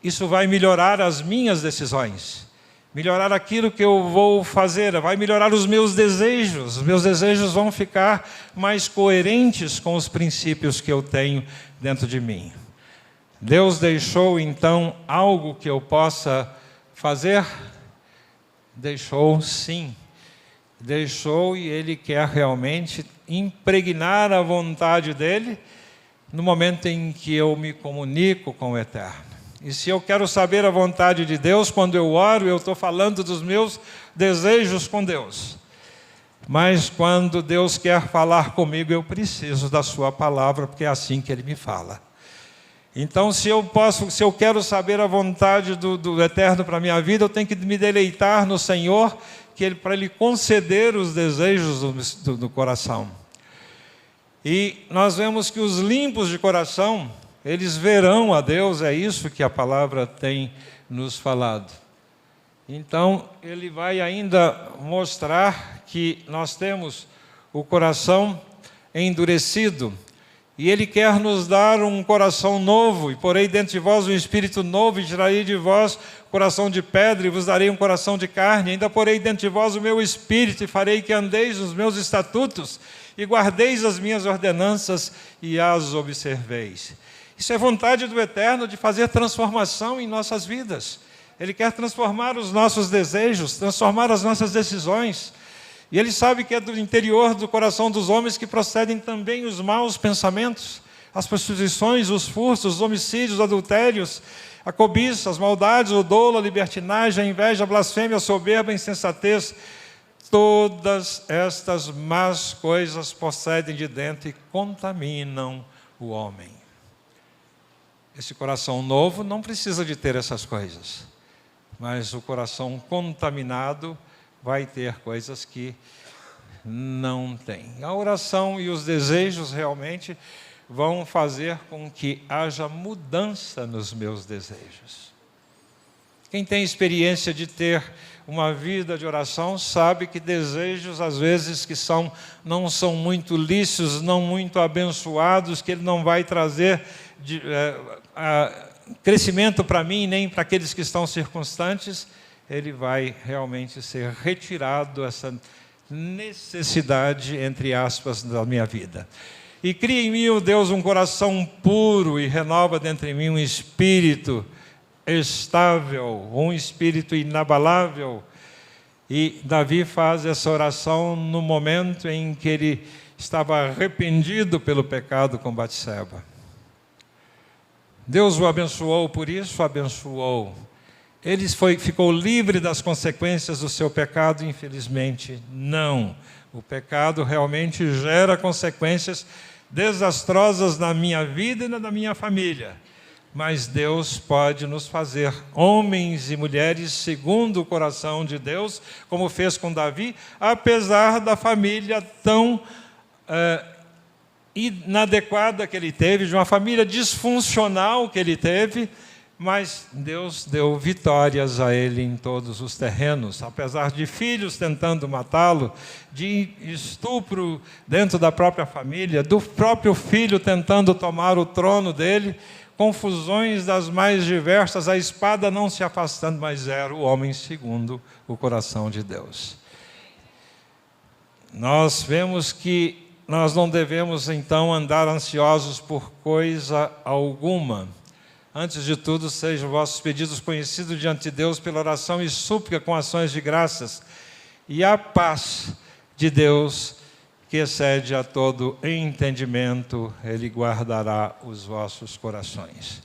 Isso vai melhorar as minhas decisões, melhorar aquilo que eu vou fazer, vai melhorar os meus desejos. Os meus desejos vão ficar mais coerentes com os princípios que eu tenho dentro de mim. Deus deixou, então, algo que eu possa fazer? Deixou, sim. Deixou, e Ele quer realmente impregnar a vontade dEle no momento em que eu me comunico com o Eterno. E se eu quero saber a vontade de Deus, quando eu oro, eu estou falando dos meus desejos com Deus. Mas quando Deus quer falar comigo, eu preciso da sua palavra, porque é assim que Ele me fala. Então, se eu quero saber a vontade do Eterno para a minha vida, eu tenho que me deleitar no Senhor, para Ele conceder os desejos do coração. E nós vemos que os limpos de coração, eles verão a Deus, é isso que a palavra tem nos falado. Então, ele vai ainda mostrar que nós temos o coração endurecido, e Ele quer nos dar um coração novo, e porei dentro de vós um espírito novo, e tirarei de vós coração de pedra, e vos darei um coração de carne, ainda porei dentro de vós o meu espírito, e farei que andeis nos meus estatutos, e guardeis as minhas ordenanças, e as observeis. Isso é vontade do Eterno de fazer transformação em nossas vidas. Ele quer transformar os nossos desejos, transformar as nossas decisões. E Ele sabe que é do interior do coração dos homens que procedem também os maus pensamentos, as prostituições, os furtos, os homicídios, os adultérios, a cobiça, as maldades, o dolo, a libertinagem, a inveja, a blasfêmia, a soberba, a insensatez. Todas estas más coisas procedem de dentro e contaminam o homem. Esse coração novo não precisa de ter essas coisas, mas o coração contaminado vai ter coisas que não tem. A oração e os desejos realmente vão fazer com que haja mudança nos meus desejos. Quem tem experiência de ter uma vida de oração sabe que desejos, às vezes, que não são muito lícitos, não muito abençoados, que Ele não vai trazer crescimento para mim, nem para aqueles que estão circunstantes, Ele vai realmente ser retirado, essa necessidade, entre aspas, da minha vida. E cria em mim, ó Deus, um coração puro, e renova dentro de mim um espírito estável, um espírito inabalável. E Davi faz essa oração no momento em que ele estava arrependido pelo pecado com Batseba. Deus o abençoou, por isso abençoou. Ele ficou livre das consequências do seu pecado? Infelizmente, não. O pecado realmente gera consequências desastrosas na minha vida e na minha família. Mas Deus pode nos fazer homens e mulheres segundo o coração de Deus, como fez com Davi, apesar da família tão inadequada que ele teve, de uma família disfuncional que ele teve, mas Deus deu vitórias a ele em todos os terrenos, apesar de filhos tentando matá-lo, de estupro dentro da própria família, do próprio filho tentando tomar o trono dele, confusões das mais diversas, a espada não se afastando, mas era o homem segundo o coração de Deus. Nós vemos que nós não devemos, então, andar ansiosos por coisa alguma. Antes de tudo, sejam vossos pedidos conhecidos diante de Deus pela oração e súplica com ações de graças. E a paz de Deus, que excede a todo entendimento, Ele guardará os vossos corações.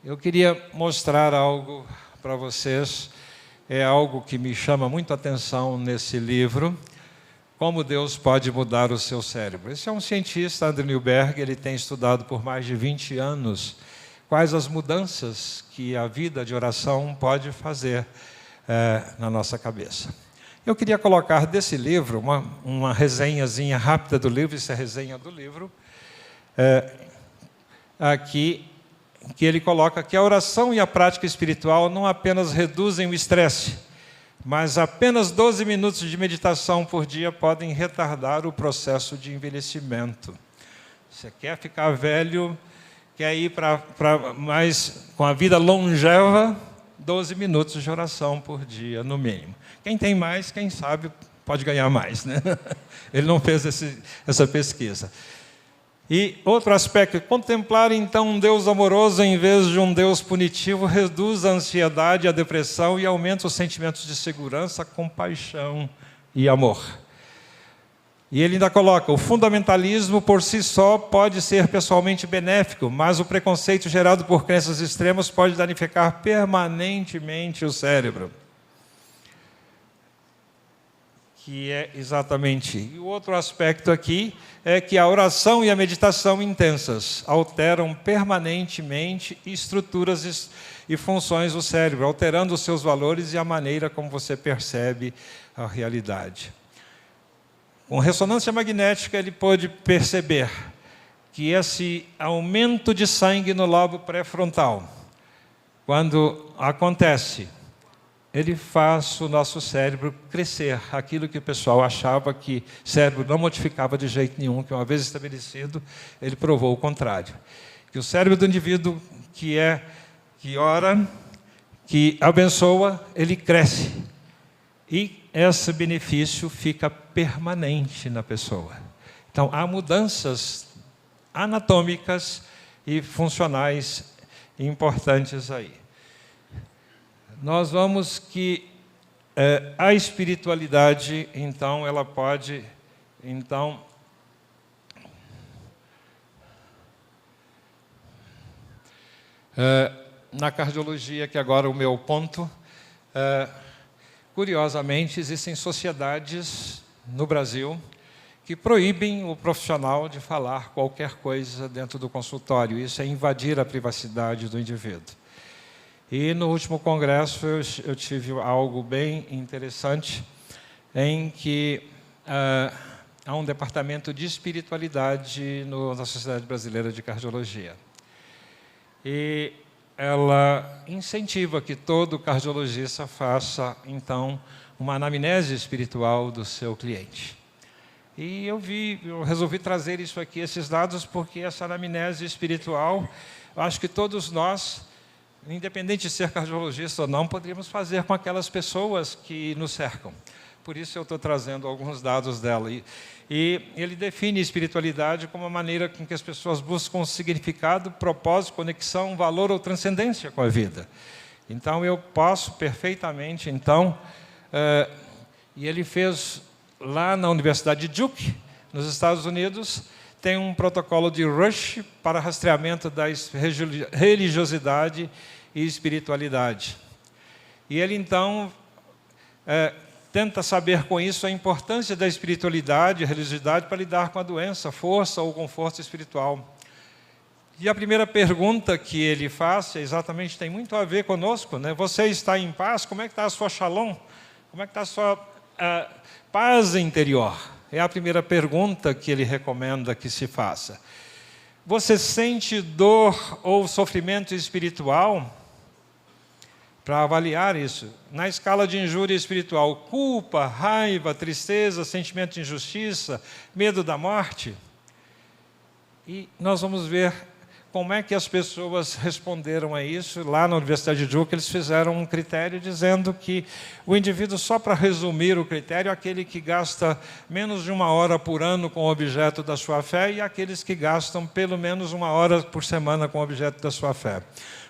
Eu queria mostrar algo para vocês, é algo que me chama muito a atenção nesse livro, como Deus pode mudar o seu cérebro. Esse é um cientista, Andrew Newberg, ele tem estudado por mais de 20 anos quais as mudanças que a vida de oração pode fazer na nossa cabeça. Eu queria colocar desse livro, uma resenhazinha rápida do livro, isso é a resenha do livro, aqui, que ele coloca que a oração e a prática espiritual não apenas reduzem o estresse, mas apenas 12 minutos de meditação por dia podem retardar o processo de envelhecimento. Você quer ficar velho, quer ir para mais com a vida longeva, 12 minutos de oração por dia, no mínimo. Quem tem mais, quem sabe, pode ganhar mais, né? Ele não fez essa pesquisa. E outro aspecto, contemplar então um Deus amoroso em vez de um Deus punitivo reduz a ansiedade, a depressão e aumenta os sentimentos de segurança, compaixão e amor. E ele ainda coloca, o fundamentalismo por si só pode ser pessoalmente benéfico, mas o preconceito gerado por crenças extremas pode danificar permanentemente o cérebro. Que é exatamente. E o outro aspecto aqui é que a oração e a meditação intensas alteram permanentemente estruturas e funções do cérebro, alterando os seus valores e a maneira como você percebe a realidade. Com ressonância magnética, ele pôde perceber que esse aumento de sangue no lobo pré-frontal, quando acontece, ele faz o nosso cérebro crescer. Aquilo que o pessoal achava que o cérebro não modificava de jeito nenhum, que uma vez estabelecido, ele provou o contrário. Que o cérebro do indivíduo que ora, que abençoa, ele cresce. E esse benefício fica permanente na pessoa. Então, há mudanças anatômicas e funcionais importantes aí. Nós vamos que a espiritualidade, então, ela pode, então, na cardiologia, que agora é o meu ponto, curiosamente, existem sociedades no Brasil que proíbem o profissional de falar qualquer coisa dentro do consultório. Isso é invadir a privacidade do indivíduo. E no último congresso eu tive algo bem interessante, em que há um departamento de espiritualidade na Sociedade Brasileira de Cardiologia. E ela incentiva que todo cardiologista faça, então, uma anamnese espiritual do seu cliente. E eu resolvi trazer isso aqui, esses dados, porque essa anamnese espiritual, eu acho que todos nós, independente de ser cardiologista ou não, poderíamos fazer com aquelas pessoas que nos cercam. Por isso eu estou trazendo alguns dados dela. E ele define espiritualidade como a maneira com que as pessoas buscam significado, propósito, conexão, valor ou transcendência com a vida. Então eu posso perfeitamente, então, e ele fez lá na Universidade de Duke, nos Estados Unidos, tem um protocolo de Rush para rastreamento da religiosidade e espiritualidade. E ele, então, tenta saber com isso a importância da espiritualidade e religiosidade para lidar com a doença, força ou conforto espiritual. E a primeira pergunta que ele faz, exatamente tem muito a ver conosco, né? Você está em paz? Como é que está a sua shalom? Como é que está a sua paz interior? É a primeira pergunta que ele recomenda que se faça. Você sente dor ou sofrimento espiritual? Para avaliar isso, na escala de injúria espiritual, culpa, raiva, tristeza, sentimento de injustiça, medo da morte. E nós vamos ver como é que as pessoas responderam a isso. Lá na Universidade de Duke, eles fizeram um critério dizendo que o indivíduo, só para resumir o critério, é aquele que gasta menos de 1 hora por ano com o objeto da sua fé e aqueles que gastam pelo menos 1 hora por semana com o objeto da sua fé.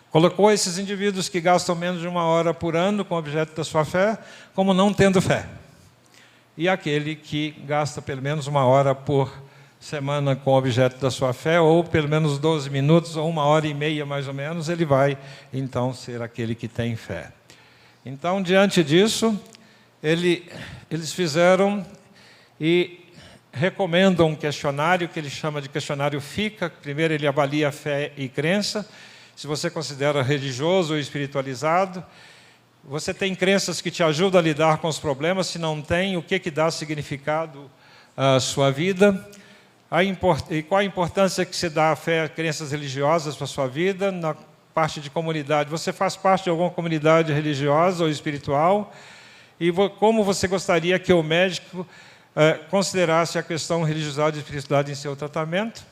Colocou esses indivíduos que gastam menos de 1 hora por ano com o objeto da sua fé como não tendo fé. E aquele que gasta pelo menos 1 hora por semana com o objeto da sua fé, ou pelo menos 12 minutos, ou 1h30 mais ou menos, ele vai, então, ser aquele que tem fé. Então, diante disso, eles fizeram e recomendam um questionário, que ele chama de questionário FICA. Primeiro, ele avalia fé e crença. Se você considera religioso ou espiritualizado, você tem crenças que te ajudam a lidar com os problemas. Se não tem, o que dá significado à sua vida? E qual a importância que se dá à fé, a crenças religiosas para a sua vida, na parte de comunidade? Você faz parte de alguma comunidade religiosa ou espiritual? E como você gostaria que o médico considerasse a questão religiosidade e espiritualidade em seu tratamento?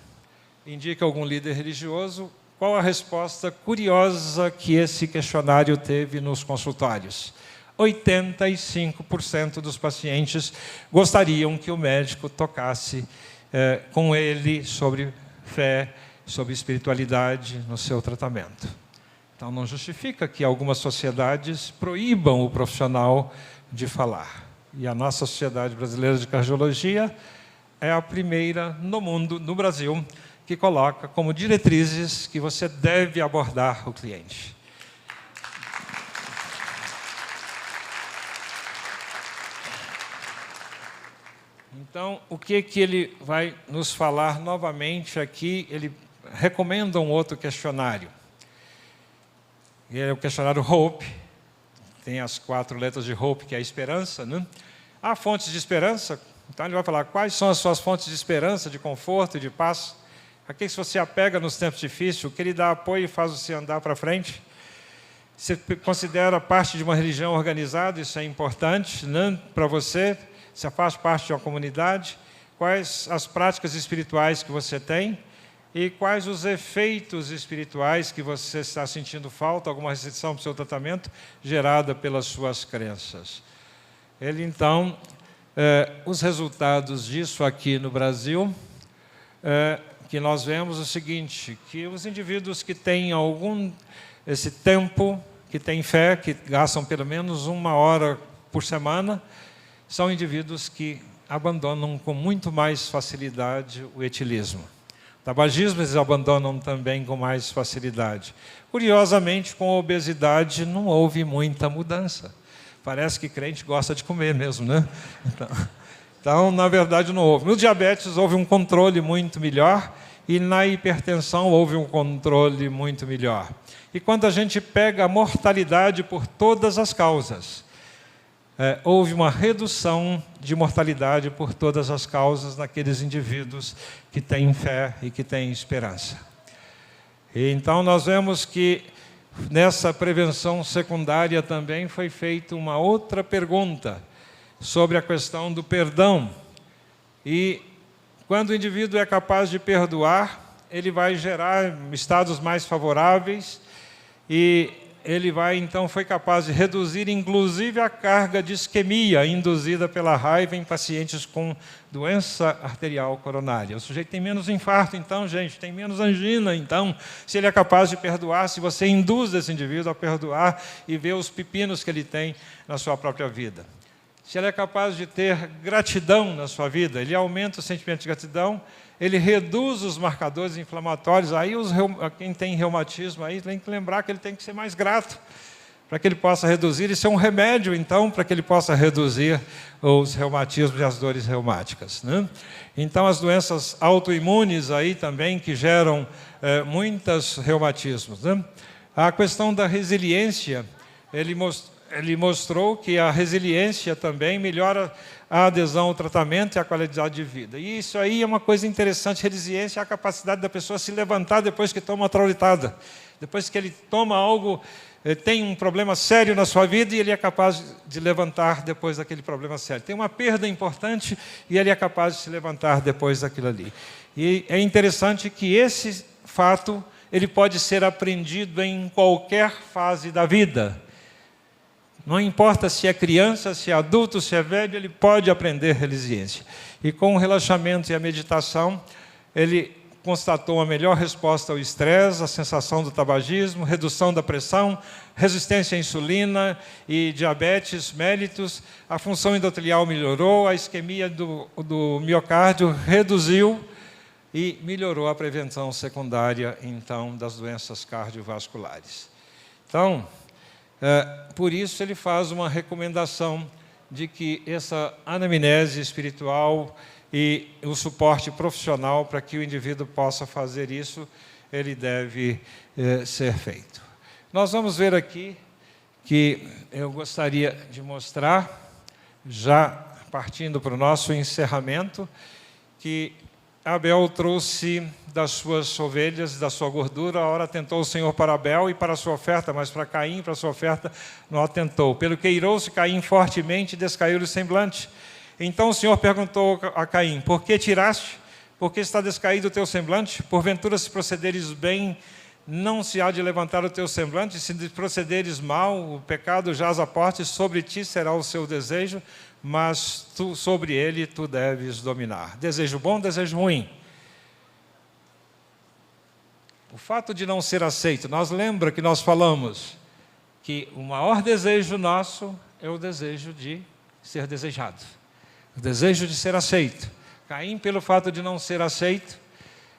Indica algum líder religioso. Qual a resposta curiosa que esse questionário teve nos consultórios? 85% dos pacientes gostariam que o médico tocasse com ele sobre fé, sobre espiritualidade no seu tratamento. Então, não justifica que algumas sociedades proíbam o profissional de falar. E a nossa Sociedade Brasileira de Cardiologia é a primeira no mundo, no Brasil, que coloca como diretrizes que você deve abordar o cliente. Então, o que ele vai nos falar novamente aqui? Ele recomenda um outro questionário. É o questionário HOPE. Tem as 4 letras de HOPE, que é a esperança, né? Há fontes de esperança. Então, ele vai falar quais são as suas fontes de esperança, de conforto e de paz. A que você apega nos tempos difíceis, o que lhe dá apoio e faz você andar para frente. Você considera parte de uma religião organizada, isso é importante, né, para você. Você faz parte de uma comunidade, quais as práticas espirituais que você tem e quais os efeitos espirituais que você está sentindo falta, alguma restrição para o seu tratamento gerada pelas suas crenças. Ele, então, os resultados disso aqui no Brasil, que nós vemos o seguinte, que os indivíduos que têm esse tempo, que têm fé, que gastam pelo menos 1 hora por semana, são indivíduos que abandonam com muito mais facilidade o etilismo. O tabagismo eles abandonam também com mais facilidade. Curiosamente, com a obesidade não houve muita mudança. Parece que crente gosta de comer mesmo, né? Então, na verdade, não houve. No diabetes houve um controle muito melhor e na hipertensão houve um controle muito melhor. E quando a gente pega a mortalidade por todas as causas, houve uma redução de mortalidade por todas as causas naqueles indivíduos que têm fé e que têm esperança. E então, nós vemos que nessa prevenção secundária também foi feita uma outra pergunta sobre a questão do perdão. E quando o indivíduo é capaz de perdoar, ele vai gerar estados mais favoráveis e ele então foi capaz de reduzir, inclusive, a carga de isquemia induzida pela raiva em pacientes com doença arterial coronária. O sujeito tem menos infarto, então, gente, tem menos angina, então, se ele é capaz de perdoar, se você induz esse indivíduo a perdoar e ver os pepinos que ele tem na sua própria vida. Se ele é capaz de ter gratidão na sua vida, ele aumenta o sentimento de gratidão, ele reduz os marcadores inflamatórios. Aí quem tem reumatismo aí tem que lembrar que ele tem que ser mais grato para que ele possa reduzir. Isso é um remédio, então, para que ele possa reduzir os reumatismos e as dores reumáticas, né? Então, as doenças autoimunes aí também que geram muitos reumatismos, né? A questão da resiliência, ele mostrou que a resiliência também melhora a adesão ao tratamento e a qualidade de vida. E isso aí é uma coisa interessante. Resiliência é a capacidade da pessoa se levantar depois que toma uma traulitada. Depois que ele toma algo, tem um problema sério na sua vida e ele é capaz de levantar depois daquele problema sério. Tem uma perda importante e ele é capaz de se levantar depois daquilo ali. E é interessante que esse fato ele pode ser aprendido em qualquer fase da vida. Não importa se é criança, se é adulto, se é velho, ele pode aprender resiliência. E com o relaxamento e a meditação, ele constatou a melhor resposta ao estresse, a sensação do tabagismo, redução da pressão, resistência à insulina e diabetes mellitus, a função endotelial melhorou, a isquemia do miocárdio reduziu e melhorou a prevenção secundária, então, das doenças cardiovasculares. Então, por isso ele faz uma recomendação de que essa anamnese espiritual e o suporte profissional para que o indivíduo possa fazer isso, ele deve ser feito. Nós vamos ver aqui que eu gostaria de mostrar, já partindo para o nosso encerramento, que Abel trouxe das suas ovelhas, da sua gordura, a hora atentou o Senhor para Abel e para a sua oferta, mas para Caim, para a sua oferta, não atentou. Pelo que irou-se Caim fortemente e descaiu-lhe o semblante. Então o Senhor perguntou a Caim, por que tiraste? Por que está descaído o teu semblante? Porventura, se procederes bem, não se há de levantar o teu semblante? Se procederes mal, o pecado jaz à porta, e sobre ti será o seu desejo, mas sobre ele tu deves dominar. Desejo bom, desejo ruim. O fato de não ser aceito, nós lembra que nós falamos que o maior desejo nosso é o desejo de ser desejado. O desejo de ser aceito. Caim, pelo fato de não ser aceito,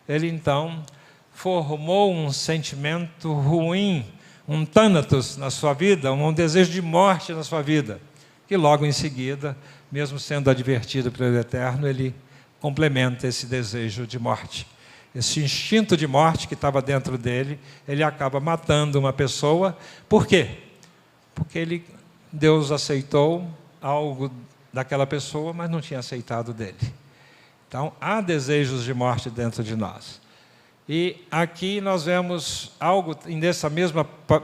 ele então formou um sentimento ruim, um thanatos na sua vida, um desejo de morte na sua vida, que logo em seguida, mesmo sendo advertido pelo Eterno, ele complementa esse desejo de morte. Esse instinto de morte que estava dentro dele, ele acaba matando uma pessoa. Por quê? Porque Deus aceitou algo daquela pessoa, mas não tinha aceitado dele. Então, há desejos de morte dentro de nós. E aqui nós vemos algo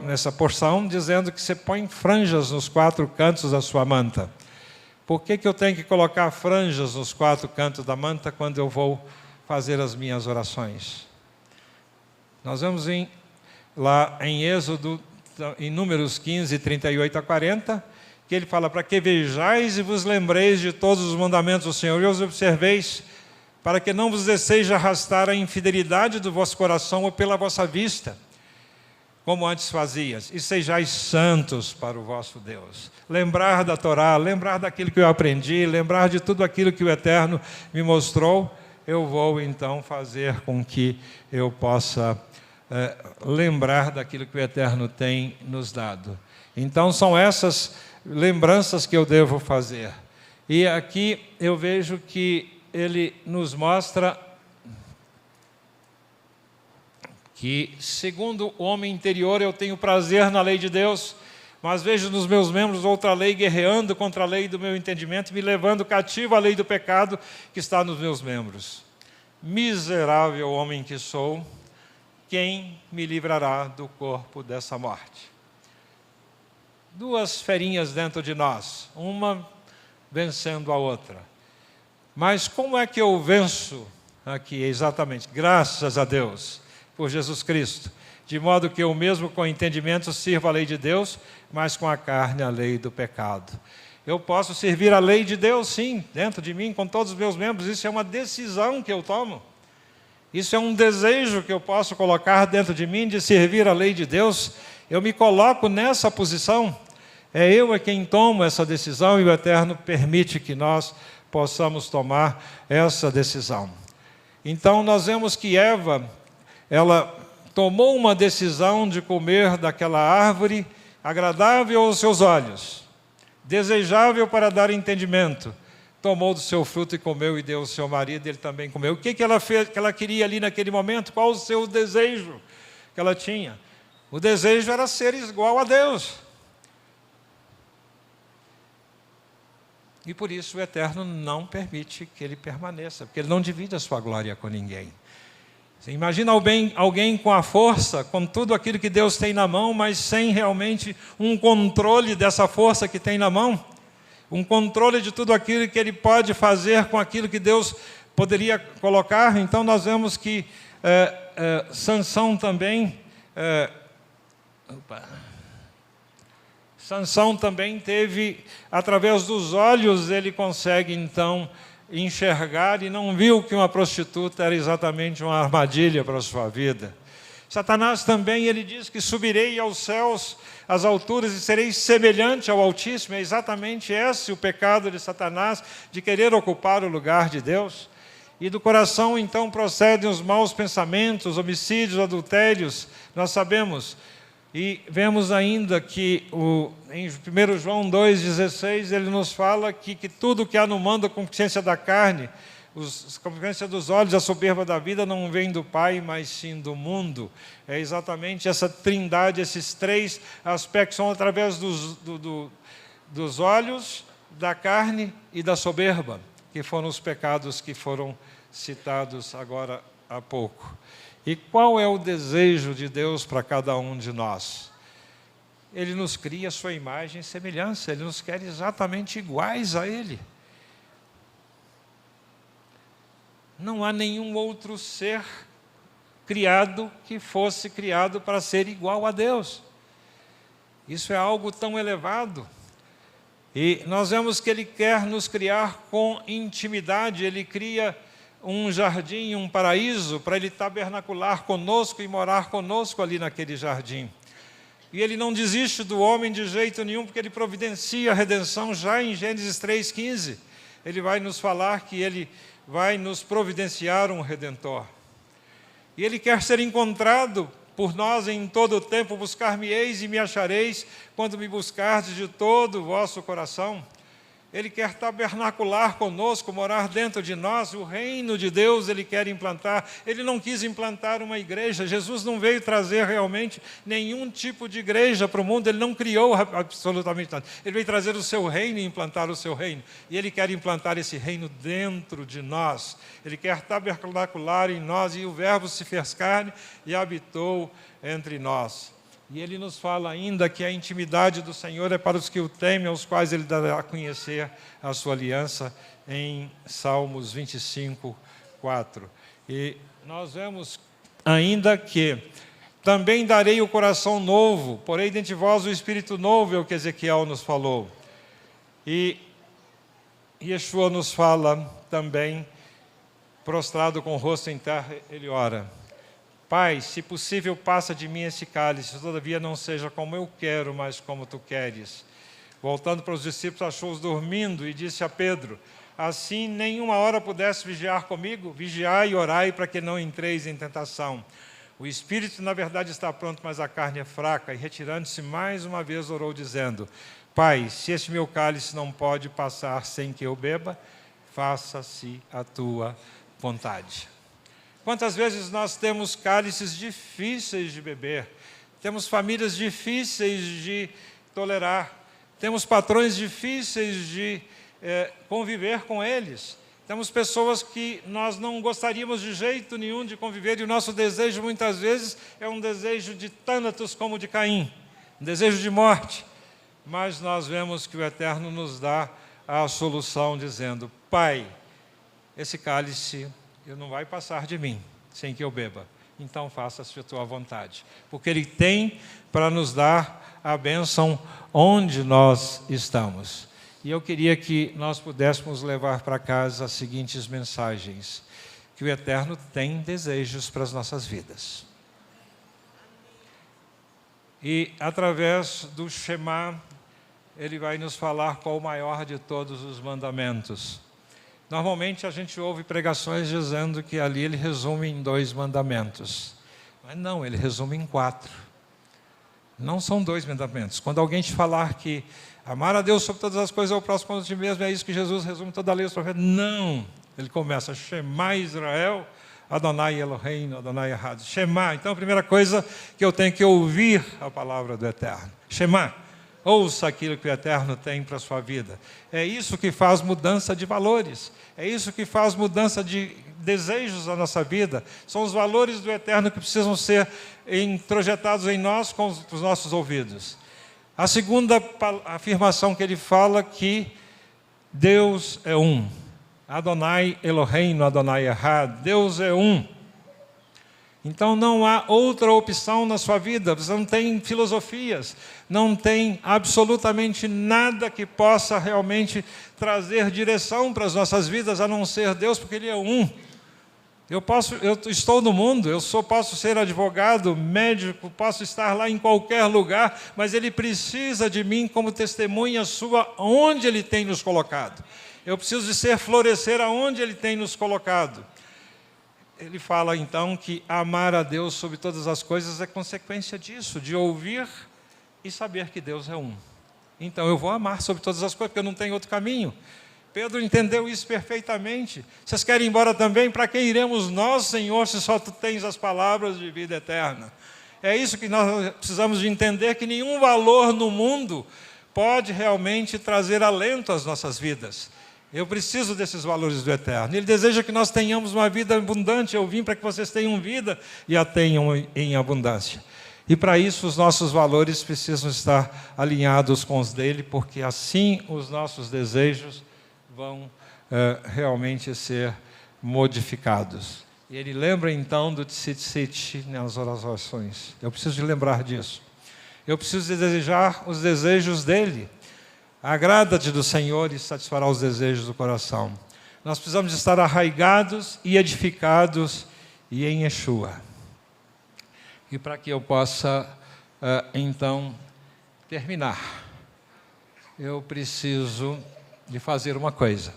nessa porção, dizendo que você põe franjas nos 4 cantos da sua manta. Por que eu tenho que colocar franjas nos 4 cantos da manta quando eu vou fazer as minhas orações? Nós vemos lá em Êxodo, em Números 15, 38 a 40, que ele fala, para que vejais e vos lembreis de todos os mandamentos do Senhor, e os observeis, para que não vos deseje arrastar a infidelidade do vosso coração ou pela vossa vista, como antes fazias, e sejais santos para o vosso Deus. Lembrar da Torá, lembrar daquilo que eu aprendi, lembrar de tudo aquilo que o Eterno me mostrou, eu vou então fazer com que eu possa lembrar daquilo que o Eterno tem nos dado. Então são essas lembranças que eu devo fazer. E aqui eu vejo que ele nos mostra que, segundo o homem interior, eu tenho prazer na lei de Deus, mas vejo nos meus membros outra lei guerreando contra a lei do meu entendimento, me levando cativo à lei do pecado que está nos meus membros. Miserável homem que sou, quem me livrará do corpo dessa morte? 2 ferinhas dentro de nós, uma vencendo a outra. Mas como é que eu venço aqui exatamente? Graças a Deus, por Jesus Cristo. De modo que eu mesmo com entendimento sirva a lei de Deus, mas com a carne a lei do pecado. Eu posso servir a lei de Deus, sim, dentro de mim, com todos os meus membros. Isso é uma decisão que eu tomo. Isso é um desejo que eu posso colocar dentro de mim de servir a lei de Deus. Eu me coloco nessa posição. É eu quem tomo essa decisão e o Eterno permite que nós possamos tomar essa decisão. Então nós vemos que Eva, ela tomou uma decisão de comer daquela árvore agradável aos seus olhos, desejável para dar entendimento. Tomou do seu fruto e comeu e deu ao seu marido, ele também comeu. O que ela fez, que ela queria ali naquele momento? Qual o seu desejo que ela tinha? O desejo era ser igual a Deus. E por isso o Eterno não permite que ele permaneça, porque ele não divide a sua glória com ninguém. Você imagina alguém com a força, com tudo aquilo que Deus tem na mão, mas sem realmente um controle dessa força que tem na mão, um controle de tudo aquilo que ele pode fazer com aquilo que Deus poderia colocar. Então nós vemos que Sansão também... Sansão também teve, através dos olhos, ele consegue então enxergar e não viu que uma prostituta era exatamente uma armadilha para a sua vida. Satanás também, ele diz que subirei aos céus, às alturas, e serei semelhante ao Altíssimo. É exatamente esse o pecado de Satanás, de querer ocupar o lugar de Deus. E do coração, então, procedem os maus pensamentos, homicídios, adultérios, nós sabemos. E vemos ainda que em 1 João 2,16, ele nos fala que tudo que há no mundo, a concupiscência da carne, a concupiscência dos olhos, a soberba da vida, não vem do Pai, mas sim do mundo. É exatamente essa trindade, esses três aspectos, são através dos olhos, da carne e da soberba, que foram os pecados que foram citados agora há pouco. E qual é o desejo de Deus para cada um de nós? Ele nos cria a sua imagem e semelhança, Ele nos quer exatamente iguais a Ele. Não há nenhum outro ser criado que fosse criado para ser igual a Deus. Isso é algo tão elevado. E nós vemos que Ele quer nos criar com intimidade, Ele cria um jardim, um paraíso, para Ele tabernacular conosco e morar conosco ali naquele jardim. E Ele não desiste do homem de jeito nenhum, porque Ele providencia a redenção já em Gênesis 3,15. Ele vai nos falar que Ele vai nos providenciar um Redentor. E Ele quer ser encontrado por nós em todo o tempo. Buscar-me-eis e me achareis, quando me buscardes de todo o vosso coração. Ele quer tabernacular conosco, morar dentro de nós. O reino de Deus Ele quer implantar. Ele não quis implantar uma igreja. Jesus não veio trazer realmente nenhum tipo de igreja para o mundo. Ele não criou absolutamente nada. Ele veio trazer o seu reino e implantar o seu reino. E Ele quer implantar esse reino dentro de nós. Ele quer tabernacular em nós. E o Verbo se fez carne e habitou entre nós. E Ele nos fala ainda que a intimidade do Senhor é para os que o temem, aos quais Ele dará a conhecer a sua aliança, em Salmos 25, 4. E nós vemos ainda que também darei o coração novo, porém dentre vós o espírito novo, é o que Ezequiel nos falou. E Yeshua nos fala também, prostrado com o rosto em terra, Ele ora: Pai, se possível, passa de mim esse cálice, todavia não seja como eu quero, mas como tu queres. Voltando para os discípulos, achou-os dormindo e disse a Pedro: assim, nenhuma hora pudesse vigiar comigo? Vigiai e orai para que não entreis em tentação. O espírito, na verdade, está pronto, mas a carne é fraca. E retirando-se mais uma vez, orou, dizendo: Pai, se este meu cálice não pode passar sem que eu beba, faça-se a tua vontade. Quantas vezes nós temos cálices difíceis de beber, temos famílias difíceis de tolerar, temos patrões difíceis de conviver com eles, temos pessoas que nós não gostaríamos de jeito nenhum de conviver, e o nosso desejo muitas vezes é um desejo de Tânatos como de Caim, um desejo de morte. Mas nós vemos que o Eterno nos dá a solução dizendo: Pai, esse cálice não vai passar de mim sem que eu beba. Então faça-se a tua vontade. Porque Ele tem para nos dar a bênção onde nós estamos. E eu queria que nós pudéssemos levar para casa as seguintes mensagens: que o Eterno tem desejos para as nossas vidas. E através do Shema, Ele vai nos falar qual o maior de todos os mandamentos. Normalmente a gente ouve pregações dizendo que ali Ele resume em 2 mandamentos. Mas não, Ele resume em 4. Não são 2 mandamentos. Quando alguém te falar que amar a Deus sobre todas as coisas, ao próximo como a ti mesmo, é isso que Jesus resume toda a lei dos profetas. Não! Ele começa: Shema Israel, Adonai Eloheinu, Adonai Echad. Shema. Então a primeira coisa que eu tenho que ouvir a palavra do Eterno. Shema. Ouça aquilo que o Eterno tem para a sua vida. É isso que faz mudança de valores. É isso que faz mudança de desejos na nossa vida. São os valores do Eterno que precisam ser introjetados em nós com os nossos ouvidos. A segunda afirmação que ele fala, que Deus é um. Adonai Eloheinu, Adonai Echad. Deus é um. Então não há outra opção na sua vida, você não tem filosofias, não tem absolutamente nada que possa realmente trazer direção para as nossas vidas, a não ser Deus, porque Ele é um. Eu estou no mundo, posso ser advogado, médico, posso estar lá em qualquer lugar, mas Ele precisa de mim como testemunha sua, onde Ele tem nos colocado. Eu preciso de florescer aonde Ele tem nos colocado. Ele fala, então, que amar a Deus sobre todas as coisas é consequência disso, de ouvir e saber que Deus é um. Então, eu vou amar sobre todas as coisas, porque eu não tenho outro caminho. Pedro entendeu isso perfeitamente. Vocês querem ir embora também? Para quem iremos nós, Senhor, se só Tu tens as palavras de vida eterna? É isso que nós precisamos de entender, que nenhum valor no mundo pode realmente trazer alento às nossas vidas. Eu preciso desses valores do eterno. Ele deseja que nós tenhamos uma vida abundante. Eu vim para que vocês tenham vida e a tenham em abundância. E para isso os nossos valores precisam estar alinhados com os dele, porque assim os nossos desejos vão realmente ser modificados. E ele lembra então do tzitzit nas orações. Eu preciso de lembrar disso. Eu preciso de desejar os desejos dele. Agrada-te do Senhor e satisfará os desejos do coração. Nós precisamos estar arraigados e edificados e em Yeshua. E para que eu possa, então, terminar, eu preciso de fazer uma coisa.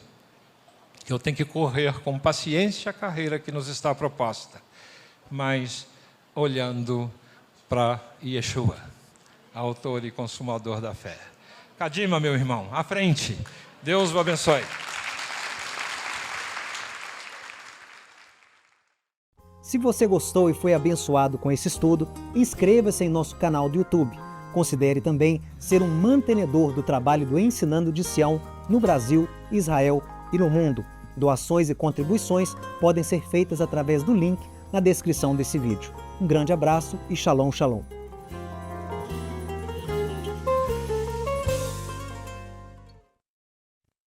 Eu tenho que correr com paciência a carreira que nos está proposta, mas olhando para Yeshua, autor e consumador da fé. Kadima, meu irmão, à frente. Deus o abençoe. Se você gostou e foi abençoado com esse estudo, inscreva-se em nosso canal do YouTube. Considere também ser um mantenedor do trabalho do Ensinando de Sião no Brasil, Israel e no mundo. Doações e contribuições podem ser feitas através do link na descrição desse vídeo. Um grande abraço e shalom, shalom.